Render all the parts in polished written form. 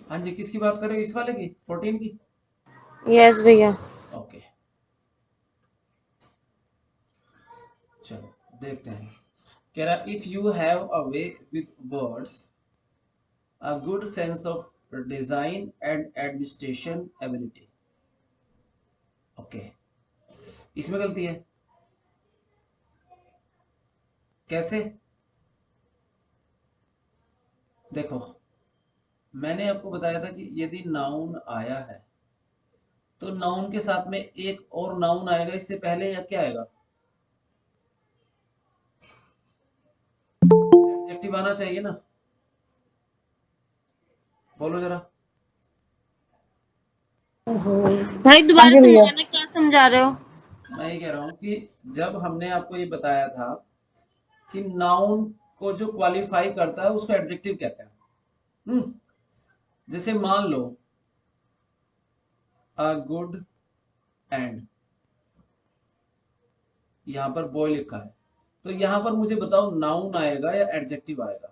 हाँ जी, किसकी बात कर रहे हो, इस वाले की 14 की? यस भैया। ओके, चलो देखते हैं। कह रहा if you have a way with words, a good sense of design and administration ability. Okay, इसमें गलती है कैसे? देखो, मैंने आपको बताया था कि यदि नाउन आया है तो नाउन के साथ में एक और नाउन आएगा इससे पहले, या क्या आएगा? एडजेक्टिव आना चाहिए ना, बोलो जरा। भाई हाँ दोबारा जी भैया। समझाना, क्या समझा रहे हो? मैं ये कह रहा हूं कि जब हमने आपको ये बताया था कि नाउन को जो क्वालिफाई करता है उसको एडजेक्टिव कहते हैं। जैसे मान लो अ गुड एंड, यहां पर बॉय लिखा है, तो यहां पर मुझे बताओ नाउन आएगा या एडजेक्टिव आएगा?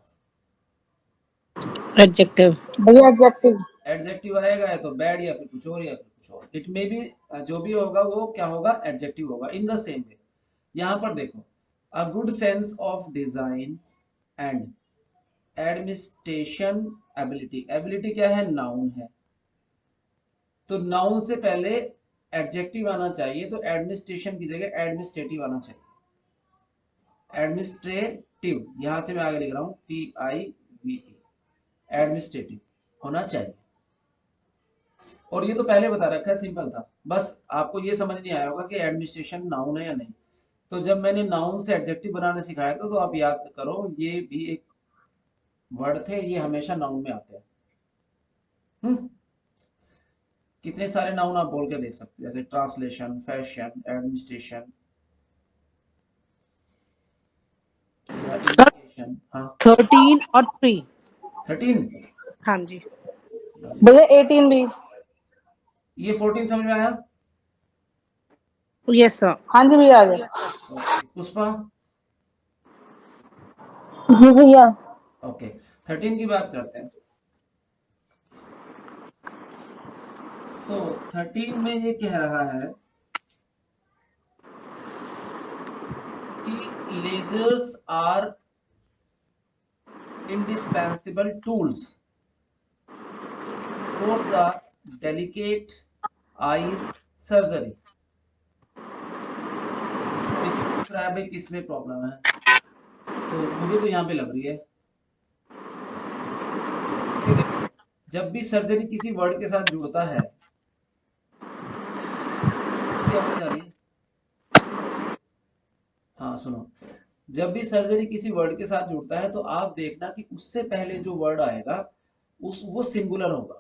एडजेक्टिव। भैया एडजेक्टिव। एडजेक्टिव आएगा, या तो बैड या फिर कुछ और या फिर कुछ और, इट मे बी जो भी होगा वो क्या होगा, एडजेक्टिव होगा। इन द सेम वे यहां पर देखो, a good sense of design and administration ability. Ability क्या है, नाउन है, तो नाउन से पहले एडजेक्टिव आना चाहिए, तो एडमिनिस्ट्रेशन की जगह एडमिनिस्ट्रेटिव आना चाहिए। एडमिनिस्ट्रेटिव, यहां से मैं आगे लिख रहा हूं TIVE, एडमिनिस्ट्रेटिव होना चाहिए। और ये तो पहले बता रखा है, सिंपल था, बस आपको ये समझ नहीं आया होगा कि एडमिनिस्ट्रेशन नाउन है या नहीं। तो जब मैंने नाउन से एडजेक्टिव बनाने सिखाया था, तो आप याद करो ये भी एक वर्ड थे, ये हमेशा नाउन में आते हैं। कितने सारे नाउन आप बोल के देख सकते हो, जैसे ट्रांसलेशन, फैशन, एडमिनिस्ट्रेशन या सर एजुकेशन। हाँ, 13 और 3। 13। हाँ जी। भैया 18 भी। ये 14 समझ में आया? Yes sir. हाँ जी भैया आ गया। ओके पुष्पा। जी भैया। ओके, 13 की बात करते हैं। तो 13 में ये कह रहा है कि ledgers are indispensable tools for the delicate eyes surgery। अब इसमें पूछ रहा है भाई किस में प्रॉब्लम है, तो मुझे तो यहाँ पे लग रही है, क्योंकि देखो जब भी सर्जरी किसी वर्ड के साथ जुड़ता है, सबकी आवाज आ रही है? हाँ सुनो, जब भी सर्जरी किसी वर्ड के साथ जुड़ता है तो आप देखना कि उससे पहले जो वर्ड आएगा उस वो सिंगुलर होगा।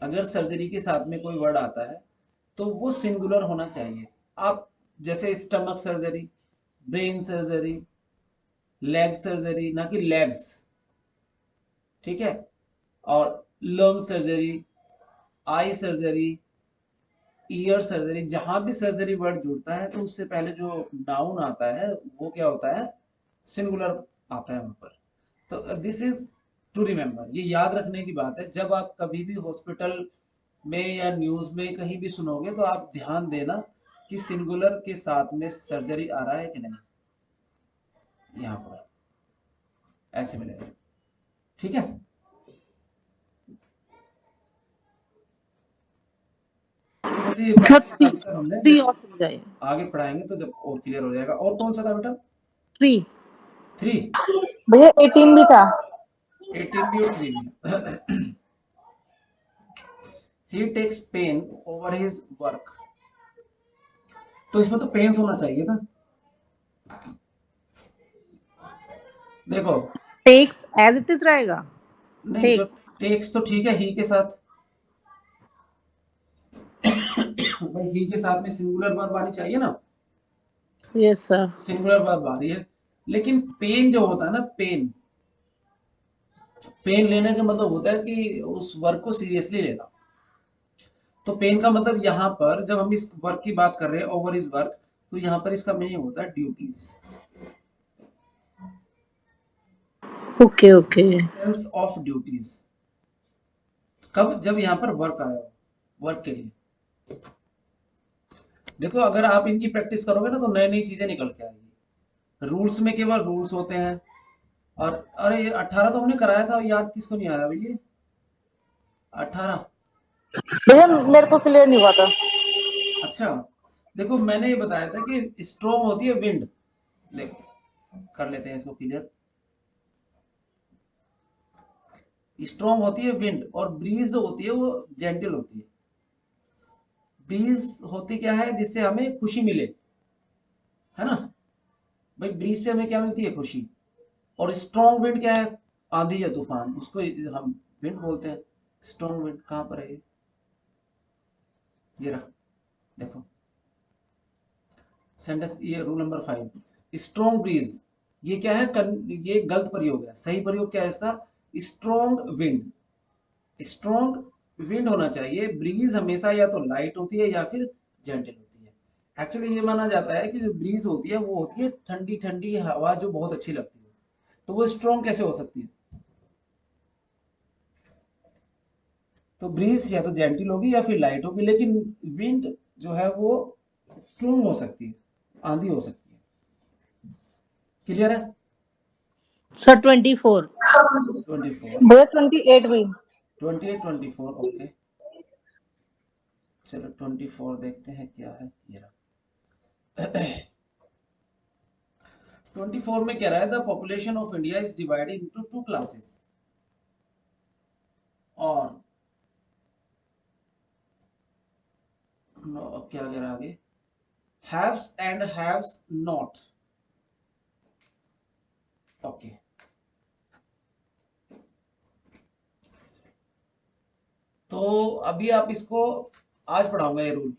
अगर सर्जरी के साथ में कोई वर्ड आता है तो वो सिंगुलर होना चाहिए। आप जैसे stomach surgery, brain surgery, leg surgery, ना कि लेग्स, ठीक है, और lung surgery, eye surgery, year surgery, जहां भी सर्जरी वर्ड जुड़ता है तो उससे पहले जो नाउन आता है वो क्या होता है, सिंगुलर आता है वहां पर। तो दिस इज टू रिमेम्बर, ये याद रखने की बात है। जब आप कभी भी हॉस्पिटल में या न्यूज में कहीं भी सुनोगे तो आप ध्यान देना कि सिंगुलर के साथ में सर्जरी आ रहा है कि नहीं, यहाँ पर ऐसे मिलेगा, ठीक है। वैसे ये सर बातें थ्री अभी तक हमने थ्री और समझाइए। आगे पढ़ाएंगे तो जब और क्लियर हो जाएगा। और कौन सा था बेटा? 3। 3। भैया 18 भी था। 18 भी और 3 भी। He takes pain over his work, तो इसमें तो पेन्स होना चाहिए था। देखो, टेक्स एज इट इज रहेगा। नहीं जो टेक। टेक्स तो ठीक है ही के साथ, भाई ही के साथ में सिंगुलर वर्ब आनी चाहिए ना, यस सर। सिंगुलर वर्ब आ रही है। लेकिन पेन जो होता है ना, पेन, पेन लेने का मतलब होता है कि उस वर्क को सीरियसली लेना। तो पेन का मतलब यहाँ पर जब हम इस वर्क की बात कर रहे हैं, ओवर इज वर्क, तो यहाँ पर इसका मीनिंग होता है duties. Okay, okay. Sense of duties, कब? जब यहाँ पर वर्क आया हो, वर्क के लिए। देखो अगर आप इनकी प्रैक्टिस करोगे ना तो नई नई चीजें निकल के आएगी। रूल्स में केवल रूल्स होते हैं। और अरे ये 18 तो हमने कराया था, याद किसको नहीं आया भैया? 18। भैया मेरे को क्लियर नहीं हुआ था। अच्छा, देखो मैंने ये बताया था कि स्ट्रोंग होती है विंड। देखो कर लेते हैं इसको क्लियर। स्ट्रोंग होती है विंड, और ब्रीज जो होती है वो जेंटल होती है। ब्रीज होती क्या है? जिससे हमें खुशी मिले, है ना भाई? ब्रीज से हमें क्या मिलती है? खुशी। और स्ट्रॉन्ग विंड क्या है? आंधी या तूफान, उसको हम विंड बोलते हैं। स्ट्रॉन्ग विंड कहाँ पर है? ये रहा, देखो सेंटेंस, ये रूल नंबर 5, स्ट्रॉन्ग ब्रीज। ये क्या है? ये गलत प्रयोग है। सही प्रयोग क्या है इसका? Strong wind. स्ट्रॉन्ग विंड होना चाहिए। ब्रीज हमेशा या तो लाइट होती है या फिर जेंटल होती है। एक्चुअली ये माना जाता है कि जो ब्रीज होती है वो होती है ठंडी ठंडी हवा, जो बहुत अच्छी लगती है। तो वो स्ट्रॉन्ग कैसे हो सकती है? तो ब्रीज या तो जेंटल होगी या फिर लाइट होगी, लेकिन विंड जो है वो स्ट्रॉन्ग हो सकती है, आंधी हो सकती है। क्लियर है? Sir, 24. 24, भैया 28 भी। 28, 24, ओके। चलो 24 देखते हैं क्या है। ये रहा। 24 में क्या रहा है? The population of India is divided into 2 classes. और क्या कह रहा है आगे? Haves and haves not. Okay, तो अभी आप इसको आज पढ़ाऊंगा ये रूल।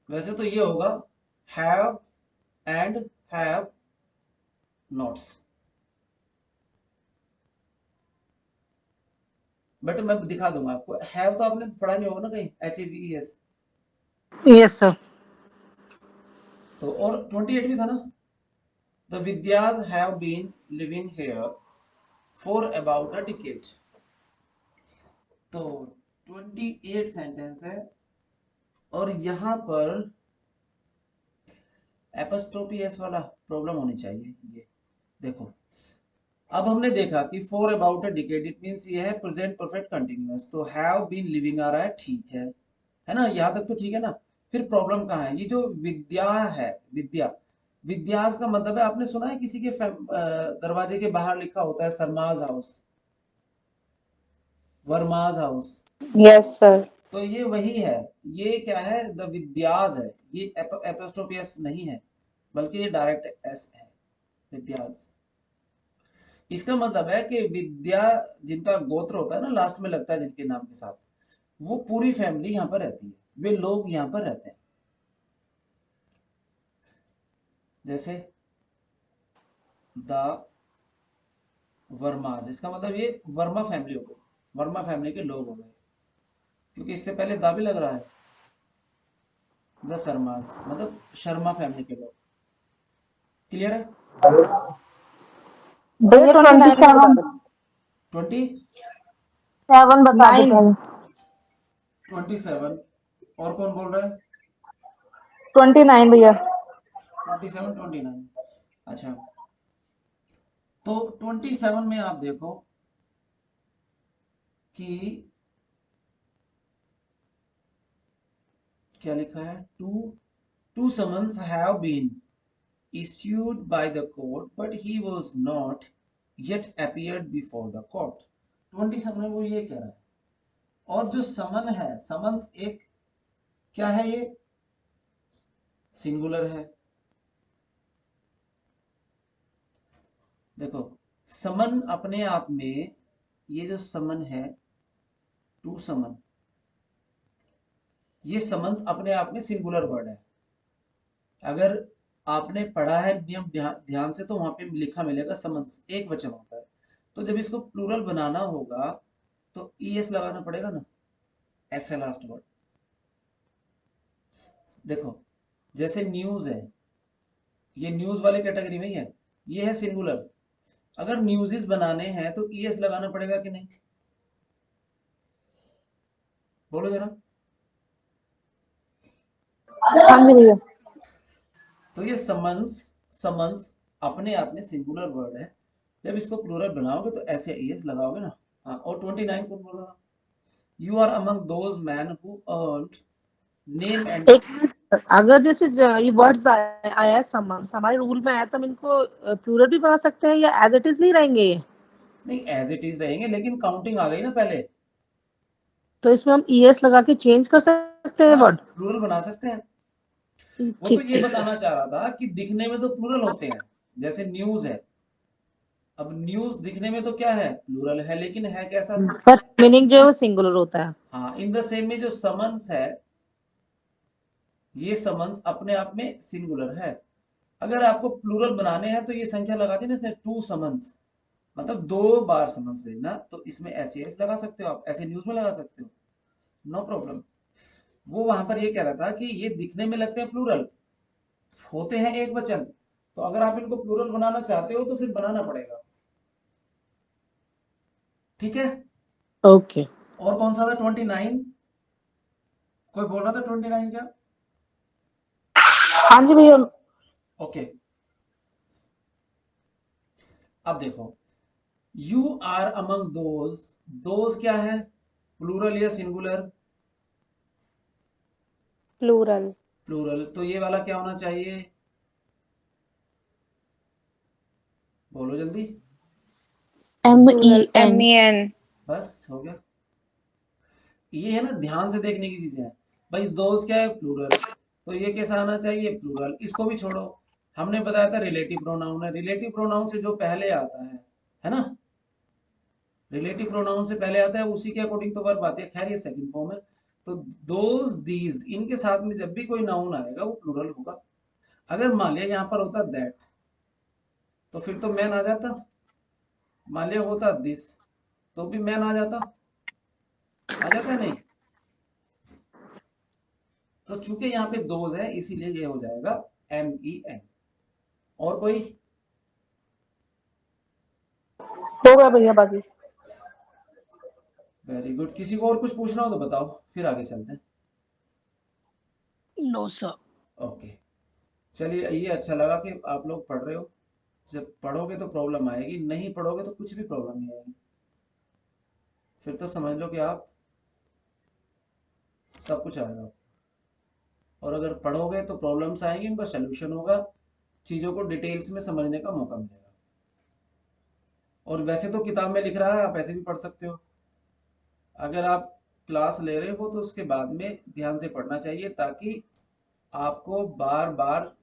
वैसे तो ये होगा have and have nots, but मैं दिखा दूंगा आपको। हैव तो आपने पढ़ा नहीं होगा ना कहीं, HAVES। Yes, sir. तो और 28 भी था ना? The Vidyas have been living here for about a decade. तो 28 सेंटेंस है, और यहां पर एपोस्ट्रोफी एस वाला प्रॉब्लम होनी चाहिए। ये देखो, अब हमने देखा कि for about a decade, it means ये है प्रेजेंट परफेक्ट कंटिन्यूअस। तो हैव बीन लिविंग आ रहा है, ठीक है ना? यहां तक तो ठीक है ना? फिर प्रॉब्लम कहाँ है? ये जो विद्या है, विद्या, विद्यास का मतलब है, आपने सुना है किसी के दरवाजे के बाहर लिखा होता है सरमाज house, Varmas house. Yes sir. तो ये वही है। ये क्या है? द विद्यास है। ये एपोस्ट्रोफी एस नहीं है, बल्कि ये डायरेक्ट एस है, विद्यास। इसका मतलब है कि विद्या, जिनका गोत्र होता है ना, लास्ट में लगता है जिनके नाम के साथ, वो पूरी फैमिली यहाँ पर रहती है, वे लोग यहाँ पर रहते हैं। जैसे द वर्माज, इसका मतलब ये वर्मा फैमिली हो गई, वर्मा फैमिली के लोग हो गए, क्योंकि इससे पहले दा भी लग रहा है। द शर्माज मतलब शर्मा फैमिली के लोग। क्लियर है? भैया 27 20 बता दो पहले। 27, और कौन बोल रहा है? 29 भैया। 27, 29। अच्छा, तो 27 में आप देखो कि क्या लिखा है? Two summons have been issued by the court, but he was not yet appeared before the court। 27 में वो ये कह रहा है। और जो समन है, समन्स एक क्या है? ये सिंगुलर है। देखो, समन अपने आप में, ये जो समन है, टू समन, ये समन्स अपने आप में सिंगुलर वर्ड है। अगर आपने पढ़ा है नियम ध्यान से, तो वहां पे लिखा मिलेगा समन्स एक वचन होता है। तो जब इसको प्लूरल बनाना होगा तो ES लगाना पड़ेगा ना, एस है लास्ट वर्ड। देखो, जैसे न्यूज है, ये न्यूज वाले कैटेगरी में ही है, ये है सिंगुलर, अगर न्यूज़ेस बनाने हैं तो ईएस लगाना पड़ेगा कि नहीं? बोलो जरा। हाँ जी भैया। तो ये समन्स, समन्स अपने आप में सिंगुलर वर्ड है। जब इसको प्लूरल बनाओगे तो ऐसे ईएस लगाओगे ना। हाँ, और 29 कौन बोल रहा? You are among those men who earned name and. एक मिनट, अगर जैसे ये वर्ड्स आया समन्स हमारे रूल में आया तो हम इनको प्लूरल भी बना सकते हैं या एज इट इज नहीं रहेंगे ये? नहीं, एज इट इज रहेंगे, लेकिन काउंटिंग आ गई ना पहले। तो इसमें हम ईएस लगा के चेंज कर सकते हैं हाँ, वर्ड? प्लूरल बना सकते हैं। वो तो ठीक ये ठीक। बताना चाह रहा था कि दिखने में तो प्लूरल होते हैं, जैसे न्यूज है। अब न्यूज दिखने में तो क्या है, प्लूरल है, लेकिन है कैसा? पर मीनिंग जो है वो सिंगुलर होता है। हाँ, इन द सेम में जो समन्स है, ये समन्स अपने आप में सिंगुलर है। अगर आपको प्लूरल बनाने हैं तो ये संख्या लगा देना, जैसे 2 समन्स, मतलब 2 बार समन्स भेजना, तो इसमें ऐसे ऐसे लगा सकते हो, आप ऐसे न्यूज में लगा सकते हो, नो प्रॉब्लम। वो वहां पर ये कह रहा था कि ये दिखने में लगते हैं प्लूरल, होते हैं एक वचन। तो अगर आप इनको प्लूरल बनाना चाहते हो तो फिर बनाना पड़ेगा। ठीक है। ओके। और कौन सा था 29? कोई बोल रहा था 29 क्या? हाँ जी भैया। ओके। अब देखो, you are among those, those क्या है, प्लूरल या सिंगुलर? प्लूरल। प्लूरल। तो ये वाला क्या होना चाहिए, बोलो जल्दी। MEN। MEN। बस हो गया। ये है ना, ध्यान से देखने की चीजें हैं। भाई दोस्त क्या है, प्लूरल, तो ये कैसा आना चाहिए, प्लूरल। इसको भी छोड़ो, हमने बताया था रिलेटिव प्रोनाउन है, रिलेटिव प्रोनाउन से जो पहले आता है ना, रिलेटिव प्रोनाउन से पहले आता है उसी के अकॉर्डिंग तो वर्ब आती है। खैर ये सेकंड फॉर्म है। तो दोज दीज, इनके साथ में जब भी कोई नाउन आएगा वो प्लूरल होगा। अगर मान लिया यहाँ पर होता दैट, तो फिर तो मैन आ जाता। मान लिया होता दिस, तो भी मैन आ जाता है नहीं? तो चूंकि यहाँ पे दोज है इसीलिए ये हो जाएगा MEN। और कोई? हो गया भैया बाकी। Very good. किसी को और कुछ पूछना हो तो बताओ, फिर आगे चलते हैं। No sir. ओके, चलिए, ये अच्छा लगा कि आप लोग पढ़ रहे हो। जब पढ़ोगे तो प्रॉब्लम आएगी, नहीं पढ़ोगे तो कुछ भी प्रॉब्लम नहीं आएगी। फिर तो समझ लो कि आप सब कुछ आएगा। और अगर पढ़ोगे तो प्रॉब्लम्स आएंगी, उनका सोल्यूशन होगा, चीज़ों को डिटेल्स में समझने का मौका मिलेगा। और वैसे तो किताब में लिख रहा है, आप ऐसे भी पढ़ सकते हो। अगर आप क्लास ले रहे हो तो उसके बाद में ध्यान से पढ़ना चाहिए, ताकि आपको बार बार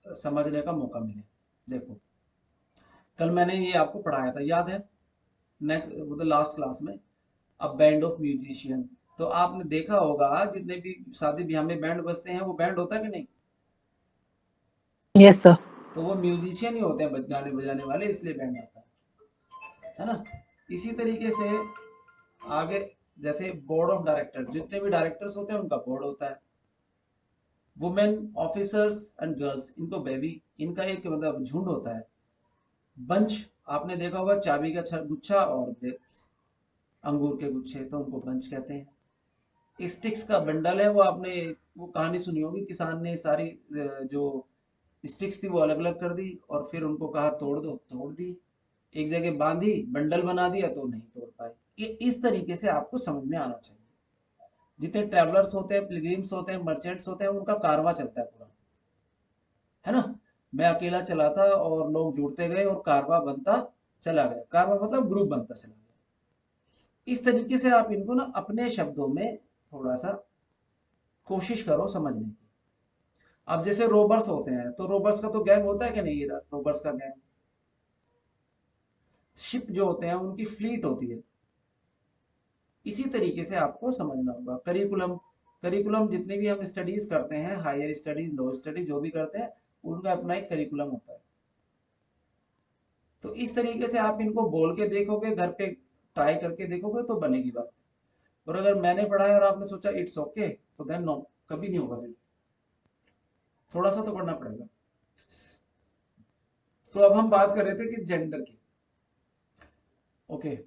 समझने का मौका मिले। देखो, कल मैंने ये आपको पढ़ाया था, याद है? नेक्स्ट मतलब लास्ट क्लास में, अ बैंड ऑफ म्यूजिशियन। तो आपने देखा होगा जितने भी शादी ब्याह में बैंड बजते हैं, वो बैंड होता है कि नहीं? Yes sir. तो वो म्यूजिशियन ही होते हैं, गाने बजाने वाले, इसलिए बैंड आता है ना। इसी तरीके से आगे, जैसे बोर्ड ऑफ डायरेक्टर, जितने भी डायरेक्टर्स होते हैं उनका बोर्ड होता है। वुमेन ऑफिसर्स एंड गर्ल्स, इनको बेबी, इनका एक मतलब झुंड होता है। बंच, आपने देखा होगा चाबी का गुच्छा और अंगूर के गुच्छे, तो उनको बंच कहते हैं। स्टिक्स का बंडल है, वो आपने वो कहानी सुनी होगी, किसान ने सारी जो स्टिक्स थी वो अलग अलग कर दी और फिर उनको कहा तोड़ दो, तोड़ दी। एक जगह बांधी, बंडल बना दिया तो नहीं तोड़ पाए। ये इस तरीके से आपको समझ में आना चाहिए। जितने ट्रैवलर्स होते हैं, पिलग्रिम्स होते हैं, मर्चेंट्स होते हैं, उनका कारवां चलता है पूरा, है ना। मैं अकेला चला था और लोग जुड़ते गए और कारवां बनता चला गया। कारवां मतलब ग्रुप बनता चला गया। इस तरीके से आप इनको ना अपने शब्दों में थोड़ा सा कोशिश करो समझने की। अब जैसे रोबर्स होते हैं, तो रोबर्स का तो गैंग होता है कि नहीं, रोबर्स का गैंग। शिप जो होते हैं उनकी फ्लीट होती है। इसी तरीके से आपको समझना होगा। करिकुलम, करिकुलम जितने भी हम स्टडीज करते हैं, हायर स्टडीज, लो स्टडी जो भी करते हैं, उनका अपना एक करिकुलम होता है। तो इस तरीके से आप इनको बोल के देखोगे, घर पे ट्राई करके देखोगे तो बनेगी बात। और अगर मैंने पढ़ा है और आपने सोचा इट्स ओके, तो देन नो, कभी नहीं होगा। फिर थोड़ा सा तो पढ़ना पड़ेगा। तो अब हम बात कर रहे थे कि जेंडर की, ओके।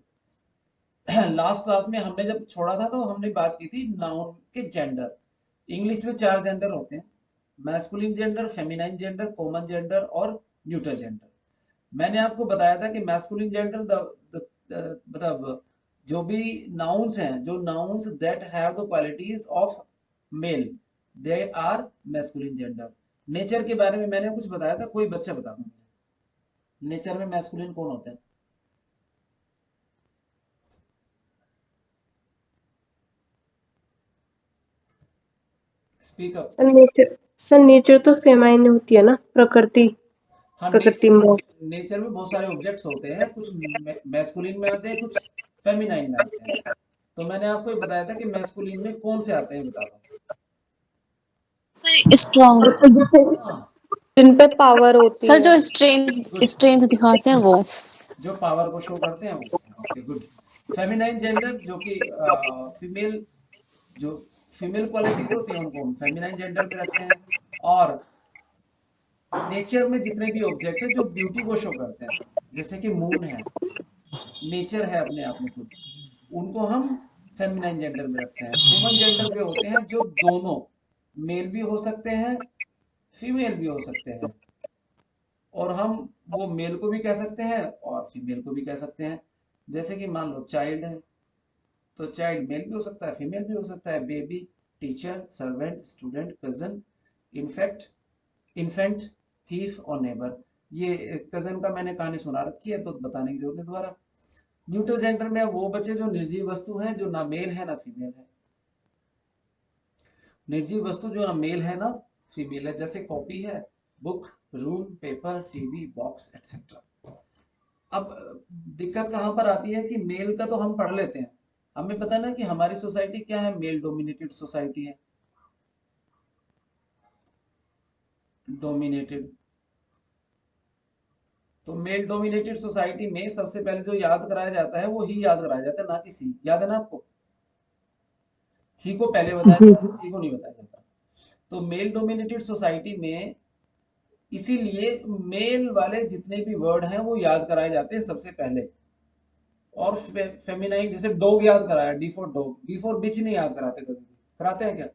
लास्ट क्लास में हमने जब छोड़ा था तो हमने बात की थी नाउन के जेंडर। इंग्लिश में 4 जेंडर होते हैं, masculine gender, feminine gender, common gender और न्यूट्रल जेंडर। मैंने आपको बताया था कि मैस्कुलिन जेंडर मतलब जो भी नाउन्स हैं, जो nouns that have the qualities of male, they are masculine gender. Nature के बारे में मैंने कुछ बताया था, कोई बच्चा बता दो मुझे, नेचर में मैस्कुलिन कौन होता है? Speak up. सर नेचर तो फेमाइन होती है ना, प्रकृति। हाँ, प्रकृति में। नेचर में बहुत सारे ऑब्जेक्ट्स होते हैं, कुछ मैस्कुलिन में आते हैं, कुछ फेमिनाइन में आते हैं। तो मैंने आपको ये बताया था कि मैस्कुलिन में कौन से आते हैं, बता दो। सर स्ट्रॉन्ग, हाँ, जिन पे पावर होती सर है। जो स्ट्रेंथ गुड। स्ट्रेंथ दिखाते हैं वो। जो पावर को शो करते हैं वो। Okay, good. फेमिनाइन जेंडर जो कि फीमेल, जो फीमेल क्वालिटीज होती हैं उनको हम फेमिनाइन जेंडर में रखते हैं। और नेचर में जितने भी ऑब्जेक्ट है जो ब्यूटी को शो करते हैं, जैसे कि मून है, नेचर है अपने आप में खुद, उनको हम फेमिनाइन जेंडर में रखते हैं। वुमन जेंडर वे होते हैं जो दोनों मेल भी हो सकते हैं, फीमेल भी हो सकते हैं, और हम वो मेल को भी कह सकते हैं और फीमेल को भी कह सकते हैं। जैसे कि मान लो चाइल्ड है, तो चाइल्ड मेल भी हो सकता है, फीमेल भी हो सकता है। Baby, teacher, servant, student, cousin, in fact, infant, thief और नेबर। ये कजन का मैंने कहानी सुना रखी है तो बताने की जरूरत नहीं दोबारा। न्यूट्रल जेंडर में वो बचे जो निर्जीव वस्तु हैं, जो ना मेल है ना फीमेल है। निर्जीव वस्तु जो ना मेल है ना फीमेल है, जैसे कॉपी है, book, room, paper, TV, box etcetera. अब दिक्कत कहां पर आती है कि मेल का तो हम पढ़ लेते हैं, हमें पता है ना कि हमारी सोसाइटी क्या है, मेल डोमिनेटेड सोसाइटी है। डोमिनेटेड, तो मेल डोमिनेटेड सोसाइटी में सबसे पहले जो याद कराया जाता है वो ही याद कराया जाता है, ना कि सी। याद है ना आपको? ही को पहले बताया जाता है, सी को नहीं बताया जाता। तो मेल डोमिनेटेड सोसाइटी में इसीलिए मेल वाले जितने भी वर्ड हैं वो याद कराए जाते हैं सबसे पहले। और फेमिनाइन, जैसे डॉग याद कराया, D for dog, B for bitch नहीं याद कराते, कभी भी कराते हैं क्या?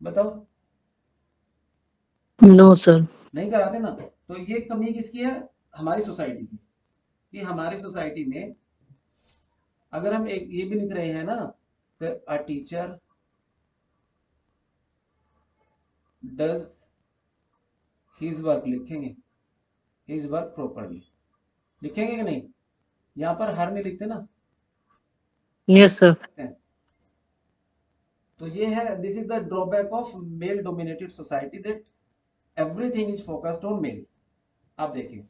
बताओ। No sir. नहीं कराते ना। तो ये कमी किसकी है? हमारी सोसाइटी की। कि हमारी सोसाइटी में अगर हम एक ये भी लिख रहे हैं ना कि a teacher does his work, लिखेंगे हिज वर्क प्रॉपरली, लिखेंगे कि नहीं? यहां पर हर नहीं लिखते ना। Yes sir. तो ये है, this is the drawback of male dominated society, that everything is focused on male. आप देखिए,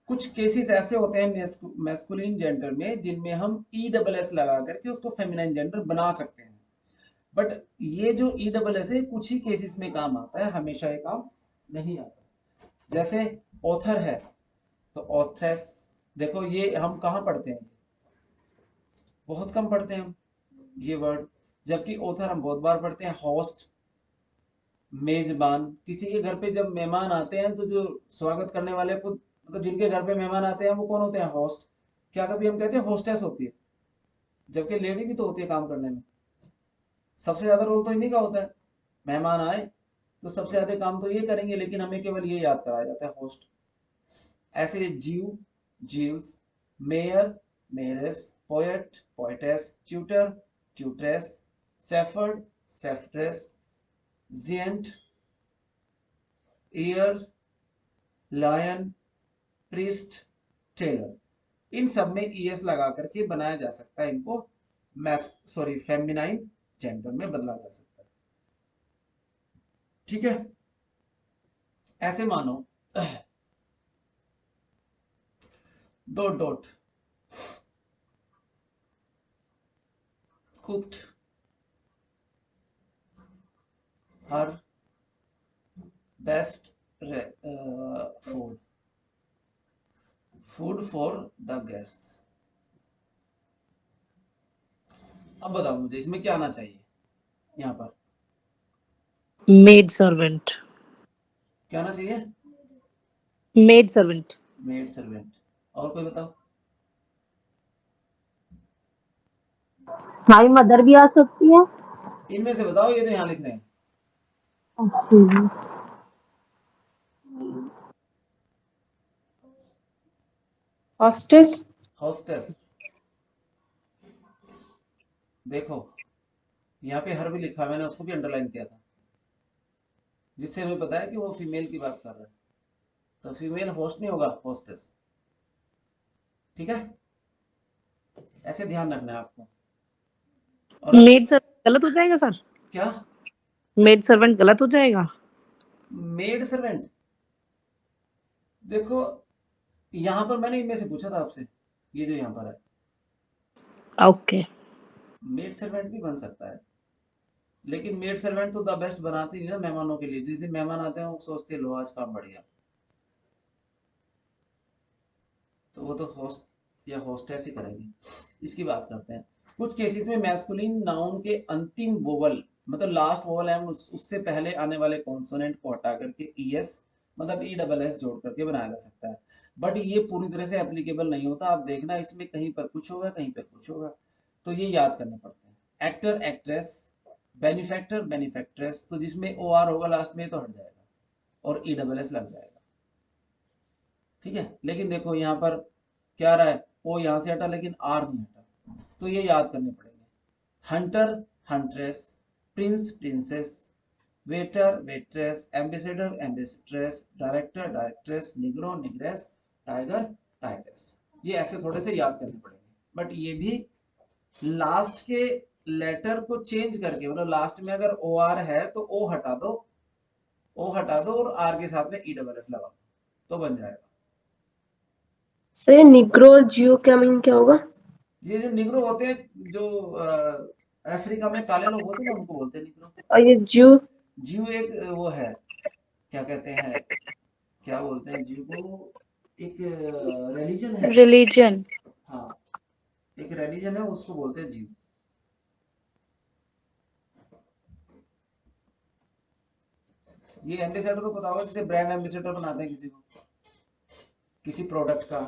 कुछ केसेस ऐसे होते हैं मैस्कुलिन जेंडर में जिनमें हम ई डबल एस लगा करके उसको फेमिनाइन जेंडर बना सकते हैं। बट ये जो ई डबल एस है कुछ ही केसेस में काम आता है, हमेशा ये काम नहीं आता। जैसे ऑथर है तो ऑथ्रेस। देखो ये हम कहाँ पढ़ते हैं, बहुत कम पढ़ते हैं हम ये वर्ड, जबकि ऑथर हम बहुत बार पढ़ते हैं। होस्ट, मेजबान, किसी के घर पे जब मेहमान आते हैं तो जो स्वागत करने वाले को, मतलब जिनके घर पे मेहमान आते हैं वो कौन होते हैं? होस्ट। क्या कभी हम कहते हैं होस्टेस होती है? जबकि लेडी भी तो होती है काम करने में। सबसे ज्यादा रोल तो इन्हीं का होता है। मेहमान आए तो सबसे ज्यादा काम तो ये करेंगे, लेकिन हमें केवल ये याद कराया जाता है, होस्ट। ऐसे Jew, Jewess, mayor, mayoress, poet, poetess, tutor, tutoress, shepherd, shepherdess, giant, heir, lion, priest, tailor. इन सब में ईएस लगा करके बनाया जा सकता है इनको, फेमिनाइन जेंडर में बदला जा सकता है। ठीक है? ऐसे मानो dot dot cooked her best food, food for the guests. अब बताओ मुझे इसमें क्या आना चाहिए? यहाँ पर मेड सर्वेंट। क्या आना चाहिए? Maid servant. Maid servant. और कोई बताओ। हमारी मदर भी आ सकती है। इनमें से बताओ, ये तो यहाँ लिख रहे हैं। अच्छा। हॉस्टेस। हॉस्टेस। देखो यहाँ पे हर भी लिखा, मैंने उसको भी अंडरलाइन किया था, जिससे हमें पता है कि वो फीमेल की बात कर रहा है। तो फीमेल होस्ट नहीं होगा, होस्टेस। ठीक है, ऐसे ध्यान रखना है आपको। और मेड सर्वेंट गलत हो जाएगा सर? क्या? मेड सर्वेंट गलत हो जाएगा? मेड सर्वेंट, देखो यहाँ पर मैंने इनमें से पूछा था आपसे, ये जो यहाँ पर है, ओके। मेड सर्वेंट भी बन सकता है, लेकिन मेड सर्वेंट तो द बेस्ट बनाती नहीं ना मेहमानों के लिए। जिस दिन मेहमान आते हैं वो सोचते हैं लो आज काम बढ़ गया, तो वो तो होस्ट या होस्टेस ही करेंगे। इसकी बात करते हैं। कुछ केसेस में मैस्कुलिन नाउन के अंतिम वोवल, मतलब लास्ट वोवल है, उससे पहले आने वाले कॉन्सोनेंट को हटा करके ईएस मतलब ई डबल एस जोड़ करके बनाया जा सकता है। बट ये पूरी तरह से एप्लीकेबल नहीं होता। आप देखना इसमें कहीं पर कुछ होगा, कहीं पर कुछ होगा, तो ये याद करने पड़ते हैं। एक्टर एक्ट्रेस, बेनिफैक्टर बेनिफैक्ट्रेस, तो जिसमें ओ आर होगा लास्ट में तो हट जाएगा और ई डबल एस लग जाएगा। ठीक है, लेकिन देखो यहाँ पर क्या रहा है, ओ यहाँ से हटा लेकिन आर नहीं हटा, तो ये याद करने पड़ेंगे। Hunter huntress, prince princess, waiter waitress, ambassador ambassadress, director directress, negro negress, tiger tigress. ये ऐसे थोड़े से याद करने पड़ेंगे। बट ये भी लास्ट के लेटर को चेंज करके, मतलब लास्ट में अगर ओ आर है तो ओ हटा दो, ओ हटा दो और आर के साथ में ई डबल एस लगा दो, तो बन जाएगा। सर निग्रो और जियो क्या मीन क्या होगा? ये जो निग्रो होते हैं, जो अफ्रीका में काले लोग होते हैं ना, उनको बोलते हैं निग्रो। और ये जियो? जीव एक वो है, क्या कहते हैं, क्या बोलते हैं जीव को, एक रिलीजन है। रिलीजन। हाँ, एक रिलीजन है, उसको बोलते हैं जीव। ये एम्बेसडर तो पता होगा, जैसे ब्रांड एम्बेसडर बनाते हैं किसी को, किसी प्रोडक्ट का,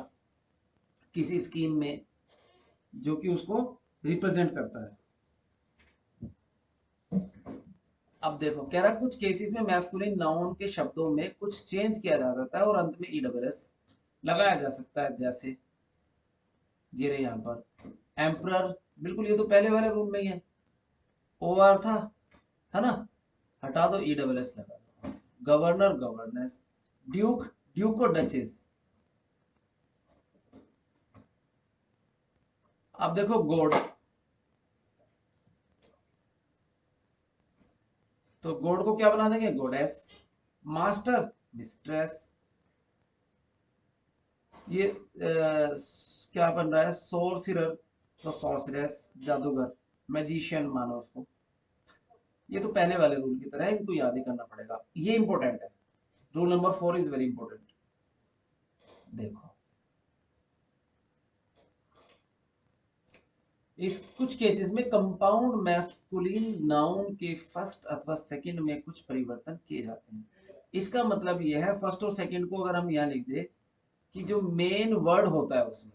किसी स्कीम में, जो कि उसको रिप्रेजेंट करता है। अब देखो कह रहा है कुछ केसेस में मैस्कुलिन नाउन के शब्दों में कुछ चेंज किया जा सकता है और अंत में ई डबल एस लगाया जा सकता है। जैसे ये रहे यहाँ पर एम्परर, बिल्कुल ये तो पहले वाले रूल में ही है, ओ आर था ना, हटा दो ई डबल एस लगा दो। गवर्नर गवर्नेस, ड्यूक ड्यूक और डचेस। अब देखो गॉड, तो गॉड को क्या बना देंगे, गॉडेस। मास्टर मिस्ट्रेस, ये क्या बन रहा है, सोर्सिरर तो सॉर्सरेस, जादूगर, मैजिशियन मानो उसको। ये तो पहले वाले रूल की तरह है, इनको याद ही करना पड़ेगा। ये इंपॉर्टेंट है, rule number 4 is very important. देखो इस कुछ केसेस में कंपाउंड मैस्कुलिन नाउन के फर्स्ट अथवा सेकंड में कुछ परिवर्तन किए जाते हैं। इसका मतलब यह है, फर्स्ट और सेकंड को अगर हम यहाँ लिख दे कि जो मेन वर्ड होता है उसमें,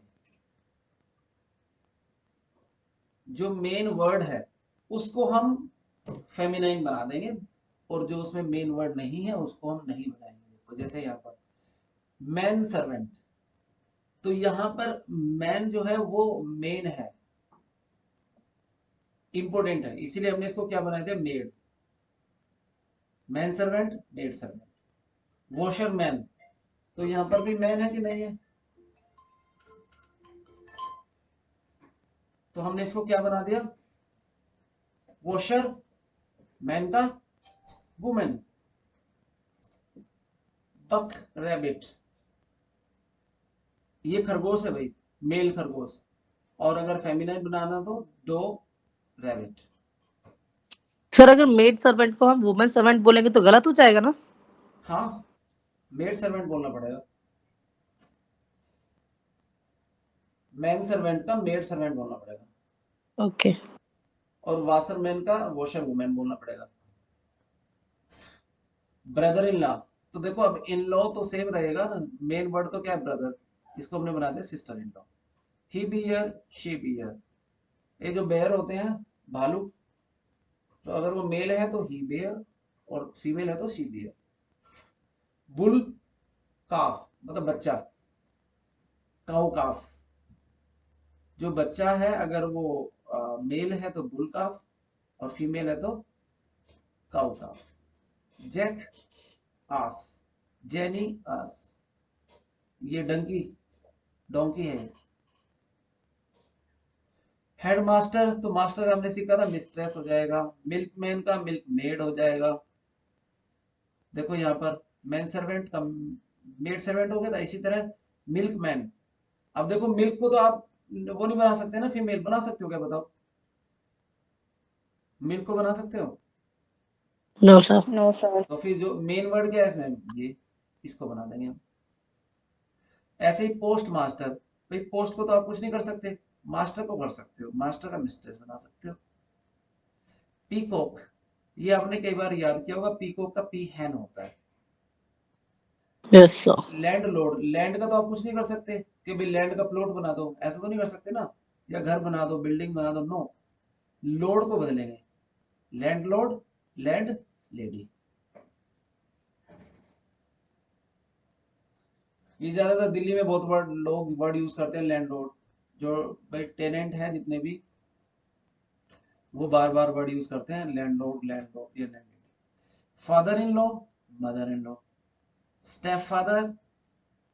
जो मेन वर्ड है उसको हम फेमिनाइन बना देंगे, और जो उसमें मेन वर्ड नहीं है उसको हम नहीं बनाएंगे। देखो जैसे यहाँ पर मैन सर्वेंट, तो यहाँ पर मैन जो है वो मेन है, इंपोर्टेंट है, इसीलिए हमने इसको क्या बनाया था, made. Man servant maid servant. Washer man, तो यहाँ पर भी मैन है कि नहीं है, तो हमने इसको क्या बना दिया, वॉशर मैन का वुमेन। बक रैबिट, ये खरगोश है भाई, मेल खरगोश, और अगर फेमिनाइन बनाना तो डो रैबिट। सर अगर मेड सर्वेंट को हम वुमेन सर्वेंट बोलेंगे तो गलत हो जाएगा ना? हाँ, मेड सर्वेंट बोलना पड़ेगा, मैन सर्वेंट का मेड सर्वेंट बोलना पड़ेगा, ओके। और वाशरमैन का वॉशर वुमेन बोलना पड़ेगा। ब्रदर इन लॉ, तो देखो अब इन लॉ तो सेम रहेगा ना, मेन वर्ड तो क्या है ब्रदर, इसको हमने बना दिया sister in law. He bear she bear, ये जो बेयर होते हैं भालू, तो अगर वो मेल है तो ही बेयर और फीमेल है तो शी बियर। बुल काफ मतलब बच्चा, काउ काफ, जो बच्चा है अगर वो मेल है तो बुल काफ और फीमेल है तो काउ काफ। जैक आस, जेनी आस, ये डंकी डोंकी है। हेडमास्टर तो मास्टर हमने सीखा था मिस्ट्रेस हो जाएगा, मिल्कमैन का मिल्क मेड हो जाएगा। देखो यहाँ पर मैन सर्वेंट का मेड सर्वेंट हो गया था, इसी तरह मिल्कमैन। अब देखो मिल्क को तो आप वो नहीं बना सकते ना, फीमेल बना सकते हो क्या बताओ, मिल्क को बना सकते हो? No sir. No sir. तो फिर जो मेन वर्ड क्या है इसमें, ये इसको बना देंगे हम। ऐसे ही पोस्ट मास्टर, भाई पोस्ट को तो आप कुछ नहीं कर सकते, मास्टर को कर सकते हो, मास्टर का मिस्ट्रेस बना सकते हो। पीकॉक, ये आपने कई बार याद किया होगा, पीकॉक का पी हैन होता है। Yes sir. Land load, land का तो आप कुछ नहीं कर सकते कि भाई लैंड का प्लॉट बना दो, ऐसा तो नहीं कर सकते ना, या घर बना दो, बिल्डिंग बना दो, नो। लोड को बदलेंगे, लैंड लोड, लैंड लेडी। ये ज्यादातर दिल्ली में बहुत वर्ड लोग वर्ड यूज करते हैं लैंड लोड, जो भाई टेनेंट है जितने भी, वो बार बार वर्ड यूज करते हैं लैंड लोड या land lady. Father in law, mother in law, step father,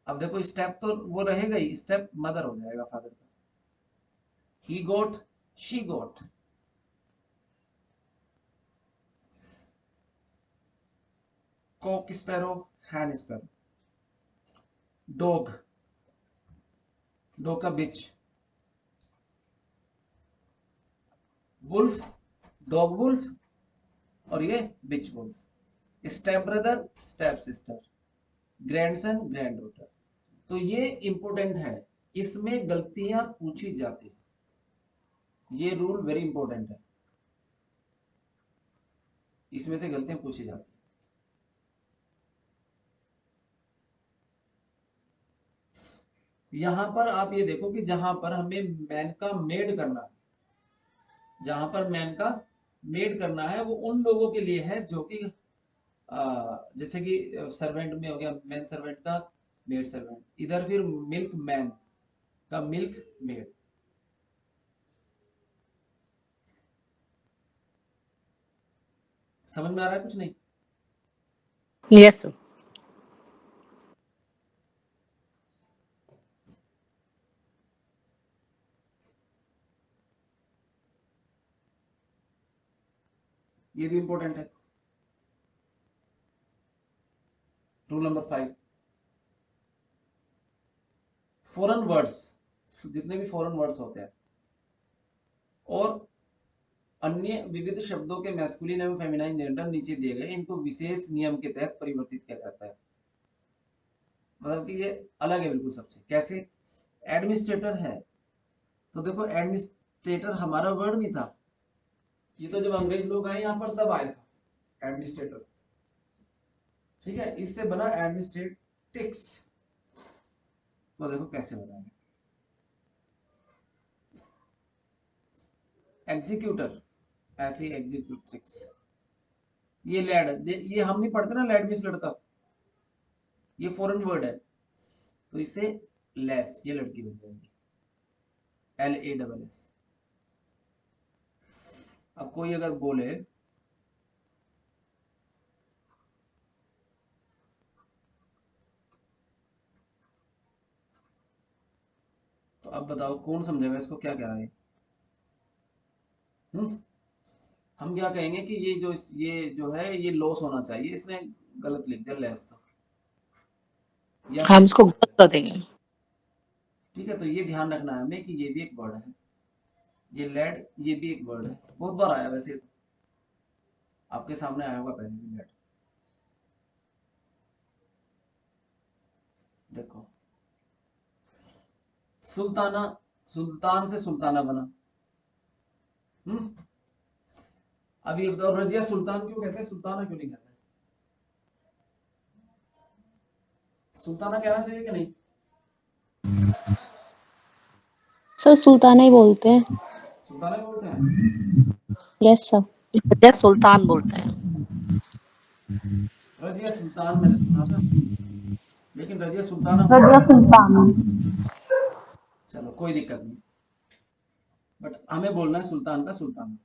अब देखो स्टेप तो वो रहेगा ही, स्टेप मदर हो जाएगा फादर का। He goat, she goat. Cock sparrow, hen sparrow. Dog, dog का बिच। वुल्फ, डॉग वुल्फ और ये bitch wolf. Step brother, step sister, grandson, grand daughter. तो ये इंपॉर्टेंट है, इसमें गलतियां पूछी जाती है, ये रूल वेरी इंपॉर्टेंट है, इसमें से गलतियां पूछी जाती है। यहां पर आप ये देखो कि जहां पर हमें मैन का मेड करना है, जहां पर मैन का मेड करना है वो उन लोगों के लिए है जो कि जैसे कि सर्वेंट में हो गया मैन सर्वेंट का मेड सर्वेंट, इधर फिर मिल्क मैन का मिल्क मेड। समझ में आ रहा है कुछ नहीं? Yes sir. ये भी इंपॉर्टेंट है। रूल नंबर 5, फॉरेन वर्ड्स, जितने भी फॉरेन वर्ड्स होते हैं और अन्य विविध शब्दों के मैस्कुलिन एवं फेमिनाइन जेंडर नीचे दिए गए, इनको विशेष नियम के तहत परिवर्तित किया जाता है। मतलब कि ये अलग है बिल्कुल सबसे। कैसे? एडमिनिस्ट्रेटर है, तो देखो एडमिनिस्ट्रेटर हमारा वर्ड नहीं था, ये तो जब अंग्रेज लोग आए यहाँ पर तब आया था एडमिनिस्ट्रेटर, ठीक है, इससे बना एडमिनिस्ट्रेटिक्स। तो देखो कैसे बनाएंगे। एग्जीक्यूटर, ऐसे एग्जीक्यूटिक्स। ये लैड, ये हम नहीं पढ़ते ना, लैड मीन्स लड़का, ये फॉरेन वर्ड है, तो इससे लेस, ये लड़की बन जाएगी, LASS। अब कोई अगर बोले तो अब बताओ कौन समझेगा इसको, क्या कह रहा है? हम क्या कहेंगे कि ये जो है ये लॉस होना चाहिए, इसने गलत लिख दिया लेस था, या हम फिर इसको गलत कर देंगे। ठीक है, तो ये ध्यान रखना है हमें कि ये भी एक वर्ड है, ये लेड, ये भी एक वर्ड है, बहुत बार आया वैसे तो, आपके सामने आया होगा पहले भी लेड। देखो सुल्ताना, सुल्तान से सुल्ताना बना। अब ये बताओ रजिया सुल्तान क्यों कहते हैं, सुल्ताना क्यों नहीं कहते? सुल्ताना कहना चाहिए कि नहीं? सर सुल्ताना ही बोलते हैं। सुल्ताना बोलते हैं। Yes sir. रजिया सुल्तान बोलते हैं। रजिया सुल्तान मैंने सुना था, लेकिन रजिया सुल्ताना हो। रजिया सुल्तान। चलो कोई दिक्कत नहीं, बट हमें बोलना है सुल्तान का सुल्तान।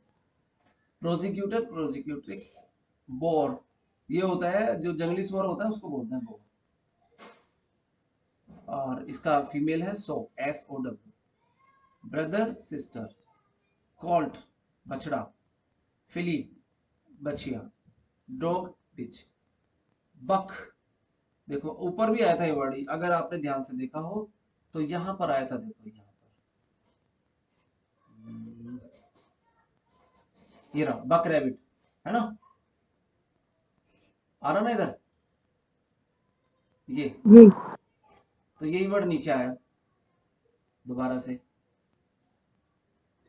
प्रोसिक्यूटर, प्रोसिक्यूट्रिक्स, बोर, ये होता है जो जंगली सुअर होता है उसको बोलते हैं बोर। और इसका फीमेल है सो, SOW। Brother, sister. कॉल्ट, बछड़ा। फिली, बछिया। डॉग, बिच। बक, देखो ऊपर भी आया था ये वर्ड, अगर आपने ध्यान से देखा हो तो यहां पर आया था, देखो यहां पर, ये रहा बक रैबिट, है ना, आ रहा ना इधर ये, जी। तो यही वर्ड नीचे आया दोबारा से।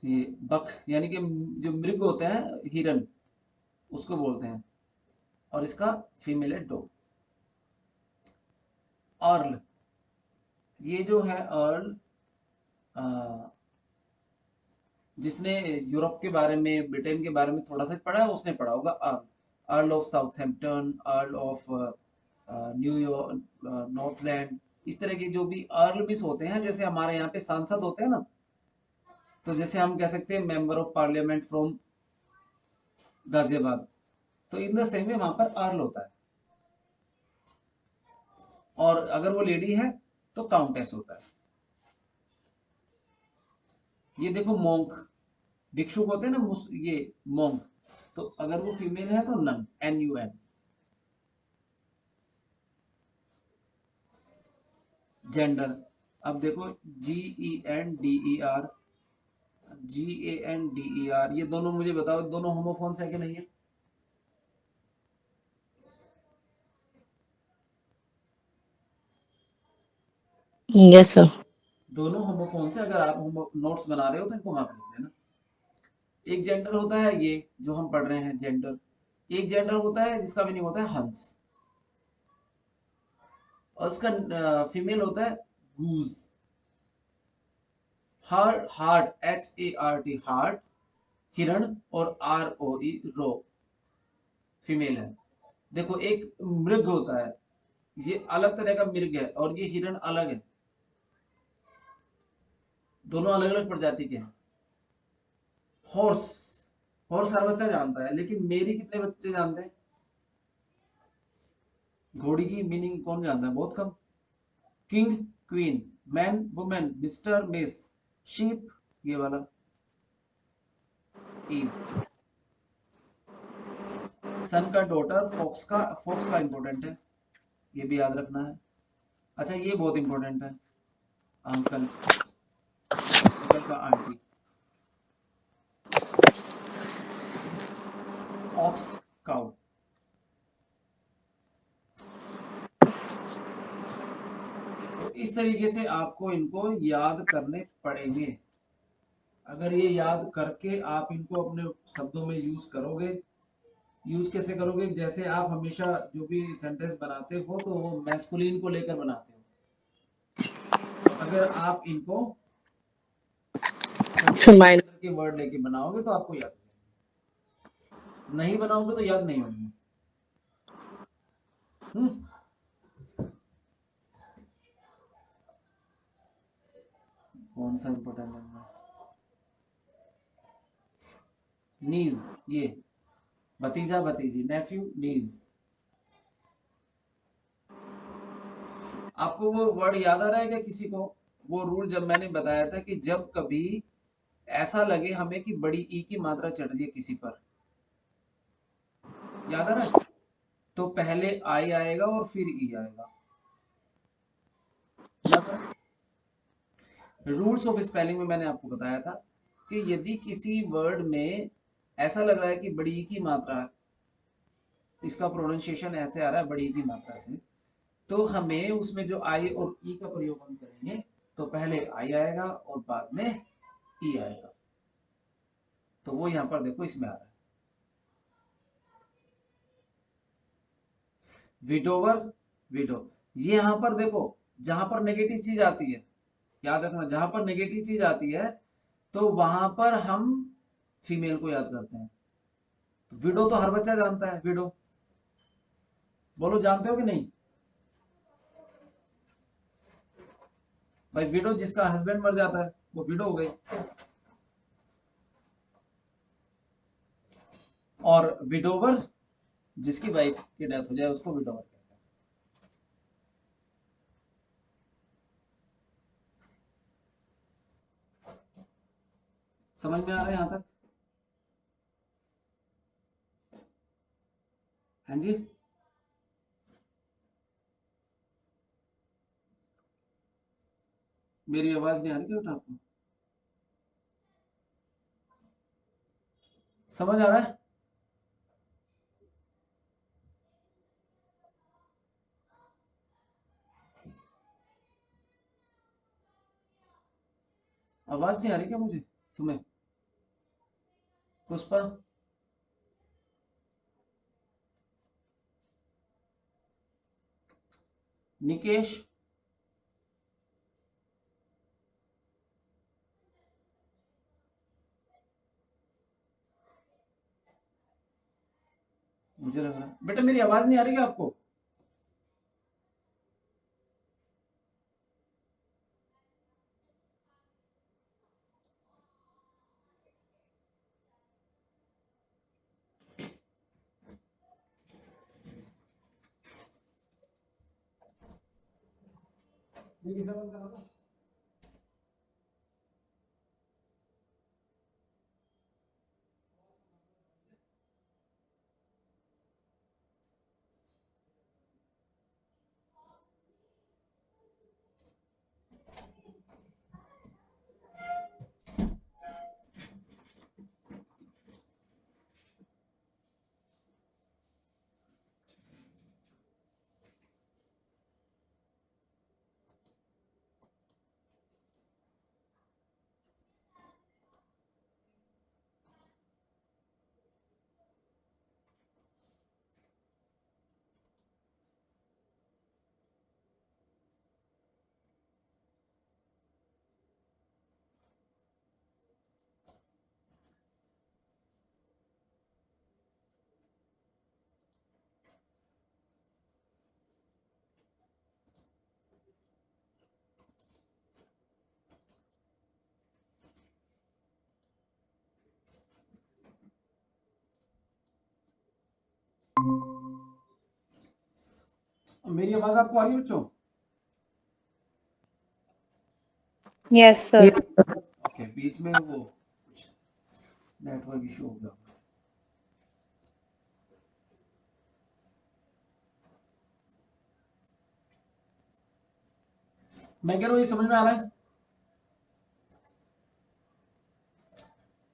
ये बक यानी कि जो मृग होते हैं, हिरन, उसको बोलते हैं, और इसका फीमेल है डॉग। अर्ल, ये जो है अर्ल, जिसने यूरोप के बारे में, ब्रिटेन के बारे में थोड़ा सा पढ़ा है उसने पढ़ा होगा earl. Earl of Southampton, earl of New York, Northland, इस तरह के जो भी अर्ल भी होते हैं, जैसे हमारे यहाँ पे सांसद होते हैं ना, तो जैसे हम कह सकते हैं member of parliament from Ghaziabad, तो इन द सेम वे वहां पर अर्ल होता है। और अगर वो लेडी है तो काउंटेस होता है। ये देखो मोंक, भिक्षुक होते हैं ना, ये मोंक, तो अगर वो फीमेल है तो नन, NUN। जेंडर, अब देखो GENDER, GANDER, ये दोनों मुझे बताओ, दोनों होमोफोन्स है कि नहीं है? Yes sir. दोनों होमोफोन्स है, अगर आप नोट्स बना रहे हो तो इनको वहां पर लिख देना। एक जेंडर होता है ये जो हम पढ़ रहे हैं जेंडर, एक जेंडर होता है जिसका भी नहीं होता है हंस, और उसका फीमेल होता है गूज। हार्ट, HART, हार्ट, हिरण, और ROE, रो, फीमेल है। देखो एक मृग होता है, ये अलग तरह का मृग है, और ये हिरण अलग है, दोनों अलग अलग प्रजाति के हैं। हॉर्स, हॉर्स हर बच्चा जानता है, लेकिन मेरी कितने बच्चे जानते हैं? घोड़ी की मीनिंग कौन जानता है? बहुत कम। King, queen, man, woman, mister, miss, sheep, ये वाला ईव। सन का डॉटर, फोक्स का इंपॉर्टेंट है, ये भी याद रखना है। अच्छा ये बहुत इंपॉर्टेंट है, अंकल, अंकल का आंटी। Ox, cow. तो इस तरीके से आपको इनको याद करने पड़ेंगे। अगर ये याद करके आप इनको अपने शब्दों में यूज करोगे, यूज कैसे करोगे? जैसे आप हमेशा जो भी सेंटेंस बनाते हो तो वो मैस्कुलिन को लेकर बनाते हो, तो अगर आप इनको फीमेल। जेंडर के वर्ड लेके बनाओगे तो आपको याद नहीं बनाओगे तो याद नहीं होंगे। कौन सा इंपॉर्टेंट है? नीज, ये भतीजा भतीजी, नेफ्यू, नीज। आपको वो वर्ड याद आ रहा है क्या किसी को? वो रूल जब मैंने बताया था कि जब कभी ऐसा लगे हमें कि बड़ी ई की मात्रा चढ़ रही है किसी पर, याद आ रहा है? तो पहले आई आएगा और फिर ई आएगा, याद आ रहा है? रूल्स ऑफ स्पेलिंग में मैंने आपको बताया था कि यदि किसी वर्ड में ऐसा लग रहा है कि बड़ी ई की मात्रा, इसका प्रोनाउंसिएशन ऐसे आ रहा है बड़ी ई की मात्रा से, तो हमें उसमें जो आई और ई का प्रयोग हम करेंगे, तो पहले आई आएगा और बाद में ई आएगा। तो वो यहां पर देखो इसमें आ रहा है। विडोवर, विडो, ये यहां पर देखो, जहां पर नेगेटिव चीज आती है, याद रखना, जहां पर नेगेटिव चीज आती है तो वहां पर हम फीमेल को याद करते हैं। तो विडो तो हर बच्चा जानता है, विडो, बोलो जानते हो कि नहीं भाई? विडो जिसका हस्बैंड मर जाता है वो विडो हो गई। और विडोवर जिसकी वाइफ की डेथ हो जाए उसको विडोवर कहते हैं। समझ में आ रहा है यहां तक? हाँ जी, मेरी आवाज नहीं आ रही क्या बेटा आपको? समझ आ रहा है? आवाज नहीं आ रही क्या मुझे, तुम्हें? पुष्पा, निकेश, मुझे लग रहा है बेटा मेरी आवाज नहीं आ रही है आपको? मेरी आवाज आपको आ रही है बच्चों? Yes sir. ओके, बीच में वो कुछ नेटवर्क इशू हो गया। मैं कह रहा हूँ ये समझ में आ रहा है?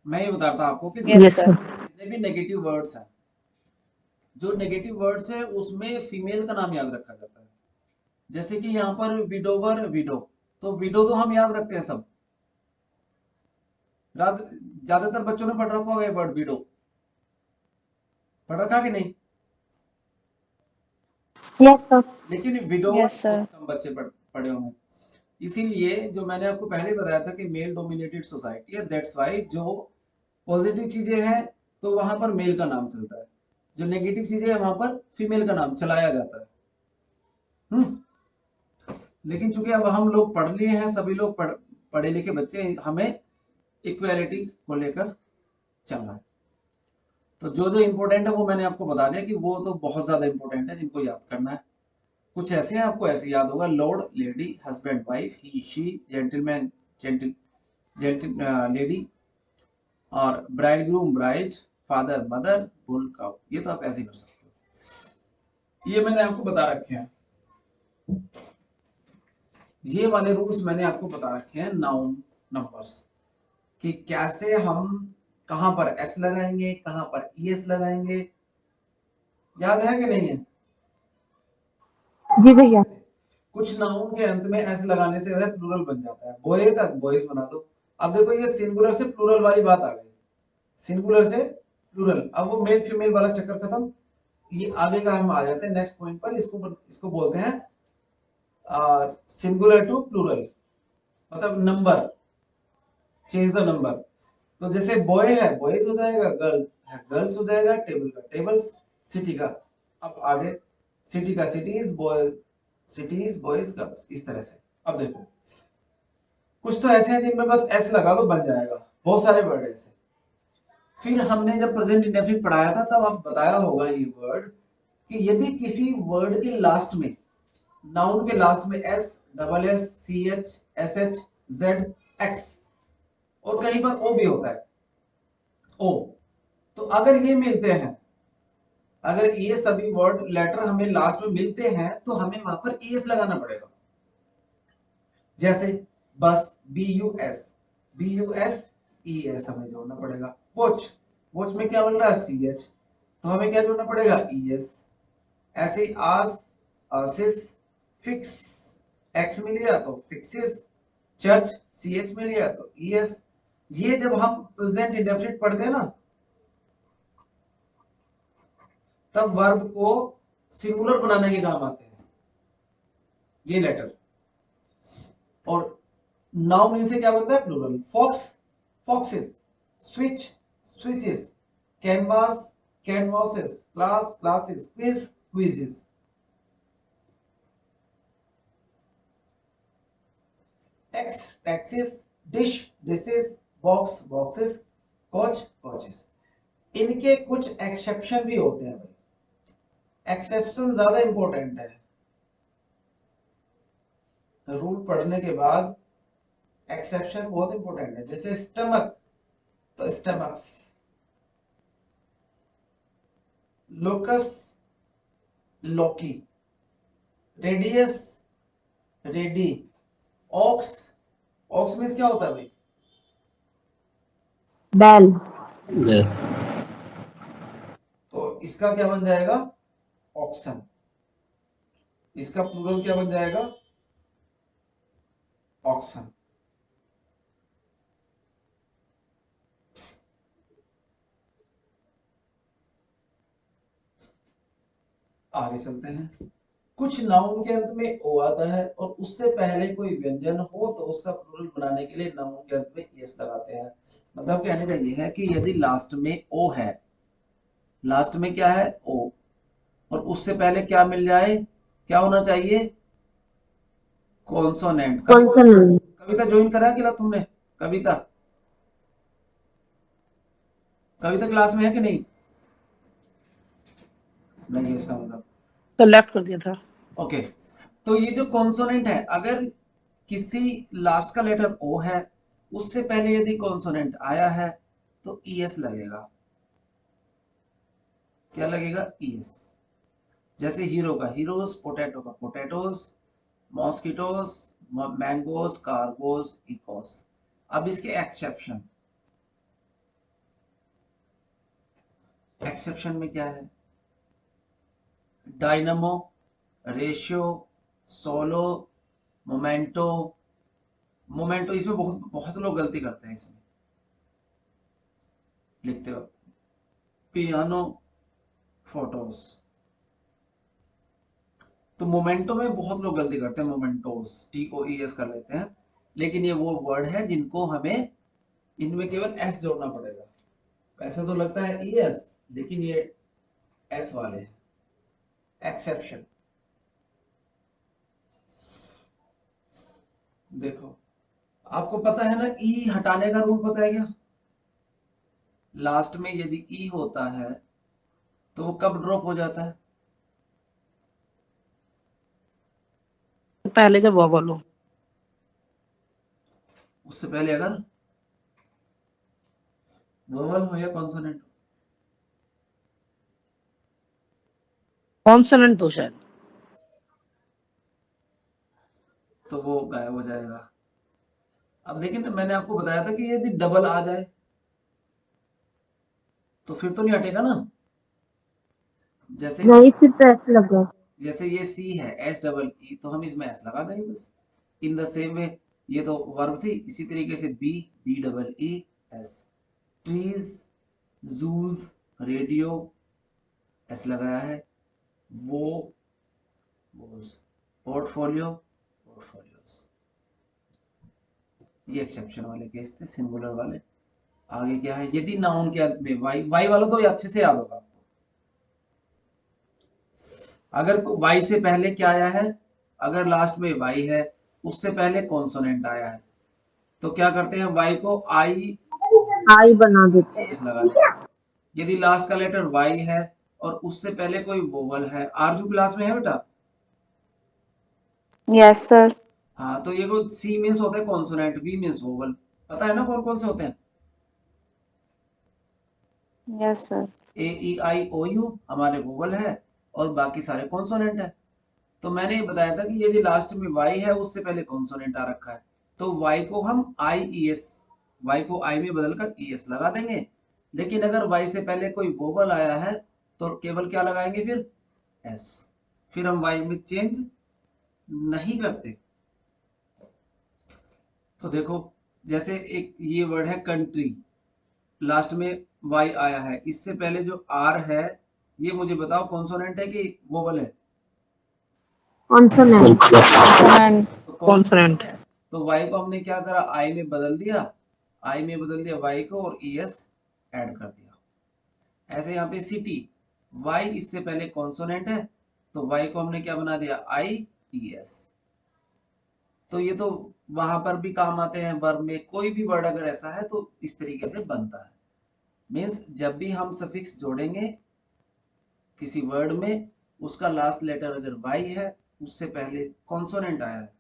मैं ये बता रहा था आपको कि यस सर। जितने भी नेगेटिव वर्ड्स हैं, जो नेगेटिव वर्ड्स है उसमें फीमेल का नाम याद रखा जाता है। जैसे कि यहाँ पर विडोवर, विडो, तो विडो तो हम याद रखते हैं सब, ज्यादातर बच्चों ने पढ़ रखा होगा ये वर्ड विडो, पढ़ रखा कि नहीं? Yes sir. लेकिन विडोवर यस सर। बहुत कम बच्चे पढ़े होंगे। इसीलिए जो मैंने आपको पहले बताया था कि मेल डोमिनेटेड सोसाइटी है, दैट्स वाई जो पॉजिटिव चीजें हैं तो वहां पर मेल का नाम चलता है, जो नेगेटिव चीजें हैं वहां पर फीमेल का नाम चलाया जाता है। लेकिन चूंकि अब हम लोग पढ़ लिए हैं, सभी लोग पढ़े लिखे बच्चे, हमें इक्वालिटी को लेकर चलना है। तो जो जो इंपॉर्टेंट है वो मैंने आपको बता दिया कि वो तो बहुत ज्यादा इंपॉर्टेंट है जिनको याद करना है। कुछ ऐसे हैं आपको ऐसे याद होगा, lord, lady, husband, wife, he, she, gentleman, lady, और bridegroom, bride, father, mother, bull, cow, ये तो आप ऐसे कर सकते हो। ये मैंने आपको बता रखे हैं, ये वाले रूल्स मैंने आपको बता रखे हैं नाउन नंबर्स, कि कैसे हम कहां पर एस लगाएंगे, कहां पर ईएस लगाएंगे, याद है कि नहीं है? जी भैया। कुछ नाउन के अंत में एस लगाने से वह प्लूरल बन जाता है, बॉय का बॉयज बना दो। अब देखो ये सिंगुलर से प्लूरल वाली बात आ गई, सिंगुलर से प्लूरल, अब वो मेल फीमेल वाला चक्कर खत्म। ये आगे का हम आ जाते हैं नेक्स्ट पॉइंट पर, इसको बोलते हैं सिंगुलर टू प्लूरल, मतलब नंबर, चेंज द नंबर। तो जैसे बॉय है बॉयज हो जाएगा, गर्ल है गर्ल्स हो जाएगा, टेबल का टेबल्स, सिटी का, अब आगे सिटी का सिटीज, बॉयज गर्ल्स, इस तरह से। अब देखो कुछ तो ऐसे हैं जिनमें बस एस लगा दो बन जाएगा, बहुत सारे वर्ड ऐसे। फिर हमने जब प्रेजेंट इंडेफिनिट पढ़ाया था तब आप बताया होगा ये वर्ड कि यदि किसी वर्ड के लास्ट में, नाउन के लास्ट में S, double S, C H, S H, Z, X और कहीं पर ओ भी होता है, ओ, तो अगर ये मिलते हैं, अगर ये सभी वर्ड लेटर हमें लास्ट में मिलते हैं तो हमें वहां पर ईएस लगाना पड़ेगा। जैसे bus, B U S, E S हमें जोड़ना पड़ेगा। वॉच, वॉच में क्या मिल रहा है, सी एच, तो हमें क्या जोड़ना पड़ेगा, ई एस। ऐसे ही आस, आसिस, फिक्स, एक्स मिल गया तो फिक्सिस, चर्च, सी एच मिल गया तो ई एस। ये जब हम प्रेजेंट इंडेफिनिट पढ़ते हैं ना, तब वर्ब को सिंगुलर बनाने के काम आते हैं ये लेटर। और नाउन इनसे क्या बनता है, plural. Fox, foxes, switch, switches, canvas, canvases, class, classes, quiz, quizzes. Tax, taxes, dish, dishes, box, boxes, coach, coaches. इनके कुछ एक्सेप्शन भी होते हैं भाई, एक्सेप्शन ज्यादा इंपॉर्टेंट है। रूल पढ़ने के बाद एक्सेप्शन बहुत इंपॉर्टेंट है। जैसे स्टमक, तो stomachs, locus, loci, radius, radii, ox, ox means क्या होता है भाई, बैल। तो इसका क्या बन जाएगा, ऑक्सन। इसका प्लूरल क्या बन जाएगा, ऑक्सन। आगे चलते हैं। कुछ नाउन के अंत में ओ आता है और उससे पहले कोई व्यंजन हो तो उसका प्लूरल बनाने के लिए नाउन के अंत में एस लगाते हैं। मतलब कहने का ये है कि यदि लास्ट में ओ है, लास्ट में क्या है, ओ, और उससे पहले क्या मिल जाए, क्या होना चाहिए, कॉन्सोनेंट। कॉन्सोनेंट। कविता ज्वाइन करा कि ला तुमने, कविता, कविता क्लास में है कि नहीं, नहीं है इसका मतलब, तो लेफ्ट कर दिया था। ओके। तो ये जो कॉन्सोनेंट है, अगर किसी लास्ट का लेटर ओ है, उससे पहले यदि कॉन्सोनेंट आया है तो ईएस लगेगा। क्या लगेगा, ईएस। जैसे हीरो का हीरोज, पोटैटो का potatoes, mosquitoes, mangoes, cargoes, Eeco. अब इसके एक्सेप्शन, एक्सेप्शन में क्या है, dynamo, ratio, solo, memento. Memento इसमें बहुत बहुत लोग गलती करते हैं इसमें लिखते वक्त। Piano, photos. तो मोमेंटो में बहुत लोग गलती करते हैं, मोमेंटोस, TOES कर लेते हैं, लेकिन ये वो वर्ड है जिनको हमें इनमें केवल एस जोड़ना पड़ेगा। वैसे तो लगता है ES, लेकिन ये एस वाले हैं, एक्सेप्शन। देखो आपको पता है ना, ई हटाने का रूल पता है क्या, लास्ट में यदि ई होता है तो वो कब ड्रॉप हो जाता है, पहले जब वॉवल हो, उससे पहले अगर वोवल हो या कॉन्सोनेंट हो, कॉन्सोनेंट हो शायद। तो वो गायब हो जाएगा। अब लेकिन मैंने आपको बताया था कि यदि डबल आ जाए तो फिर तो नहीं हटेगा ना। जैसे नहीं, फिर तो ऐसे लगा। जैसे ये सी है, S EE, तो हम इसमें एस लगा देंगे बस। इन द सेम वे, ये तो वर्ब थी, इसी तरीके से BEES, ट्रीज, जूज, रेडियो, एस लगाया है, वो पोर्टफोलियो, ये एक्सेप्शन वाले केस थे, सिंगुलर वाले। आगे क्या है, यदि नाउन के अंत में वाई, वाई वाला तो अच्छे से याद होगा आपको। अगर वाई से पहले क्या आया है, अगर लास्ट में वाई है, उससे पहले कॉन्सोनेंट आया है, तो क्या करते हैं, वाई को आई बना देते हैं। एस लगा देते। यदि लास्ट का लेटर वाई है और उससे पहले कोई वोवल है, आरजू क्लास में है बेटा? Yes, sir. हाँ, तो ये को सी मीन्स होता है कॉन्सोनेंट, वी मीन्स वोवल। पता है ना कौन कौन से होते हैं? Yes, sir. A E I O U हमारे वोवल है और बाकी सारे कॉन्सोनेंट है। तो मैंने ये बताया था कि यदि लास्ट में वाई है, उससे पहले कॉन्सोनेंट आ रखा है, तो वाई को हम आई ई एस, वाई को आई में बदलकर ई एस लगा देंगे। लेकिन अगर वाई से पहले कोई वोवल आया है तो केवल क्या लगाएंगे, फिर एस। फिर हम वाई में चेंज नहीं करते। तो देखो, जैसे एक ये वर्ड है कंट्री, लास्ट में वाई आया है, इससे पहले जो आर है, ये मुझे बताओ कॉन्सोनेंट है कि वोवल है? कॉन्सोनेंट। Consonant. तो कॉन्सोनेंट। है। तो वाई को हमने क्या करा, आई में बदल दिया, आई में बदल दिया वाई को और ई एस ऐड कर दिया। ऐसे यहाँ पे सिटी, वाई इससे पहले कॉन्सोनेंट है, तो वाई को हमने क्या बना दिया, आई ई एस। तो ये तो वहां पर भी काम आते हैं, वर्ब में कोई भी वर्ड अगर ऐसा है तो इस तरीके से बनता है। मीन्स जब भी हम सफिक्स जोड़ेंगे किसी वर्ड में, उसका लास्ट लेटर अगर वाई है, उससे पहले कॉन्सोनेंट आया है,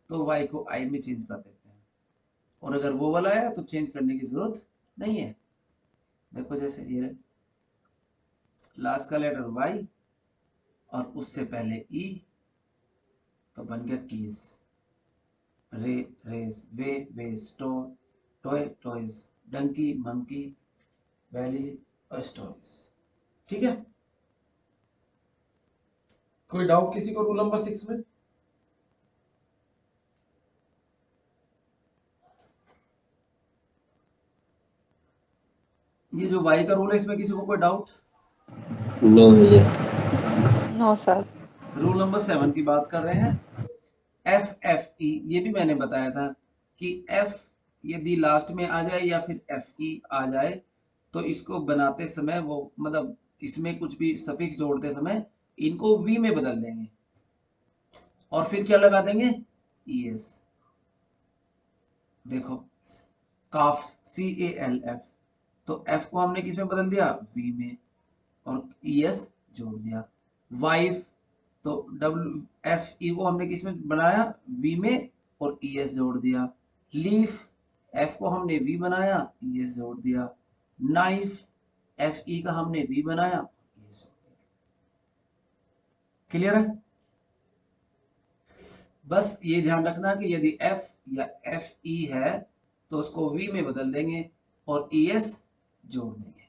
तो वाई को आई में चेंज कर देते हैं। और अगर वोवल आया तो चेंज करने की जरूरत नहीं है। देखो जैसे ये लास्ट का लेटर वाई और उससे पहले ई, तो बन गया keys, ray rays, way ways, toy toys, donkey monkey, valley और स्टोरीज। ठीक है, कोई डाउट किसी को रूल नंबर 6 में? ये जो वाई का रूल है, इसमें किसी को कोई डाउट? नो भैया। No, sir. रूल नंबर 7 की बात कर रहे हैं। एफ एफ ई, ये भी मैंने बताया था कि एफ यदि लास्ट में आ जाए या फिर एफ ई आ जाए, तो इसको बनाते समय वो मतलब इसमें कुछ भी सफिक्स जोड़ते समय इनको वी में बदल देंगे और फिर क्या लगा देंगे, ई एस। देखो काफ, सी ए एल एफ, तो एफ को हमने किस में बदल दिया, वी में, और ई एस जोड़ दिया। वाइफ, तो डब्ल्यू एफ ई को हमने किस में बनाया, वी में, और ई एस जोड़ दिया। लीफ, एफ को हमने वी बनाया, ई एस जोड़ दिया। नाइफ, एफ ई का हमने वी बनाया, ई एस जोड़ दिया। क्लियर है? बस ये ध्यान रखना कि यदि एफ या एफ ई है तो उसको वी में बदल देंगे और ई एस जोड़ देंगे,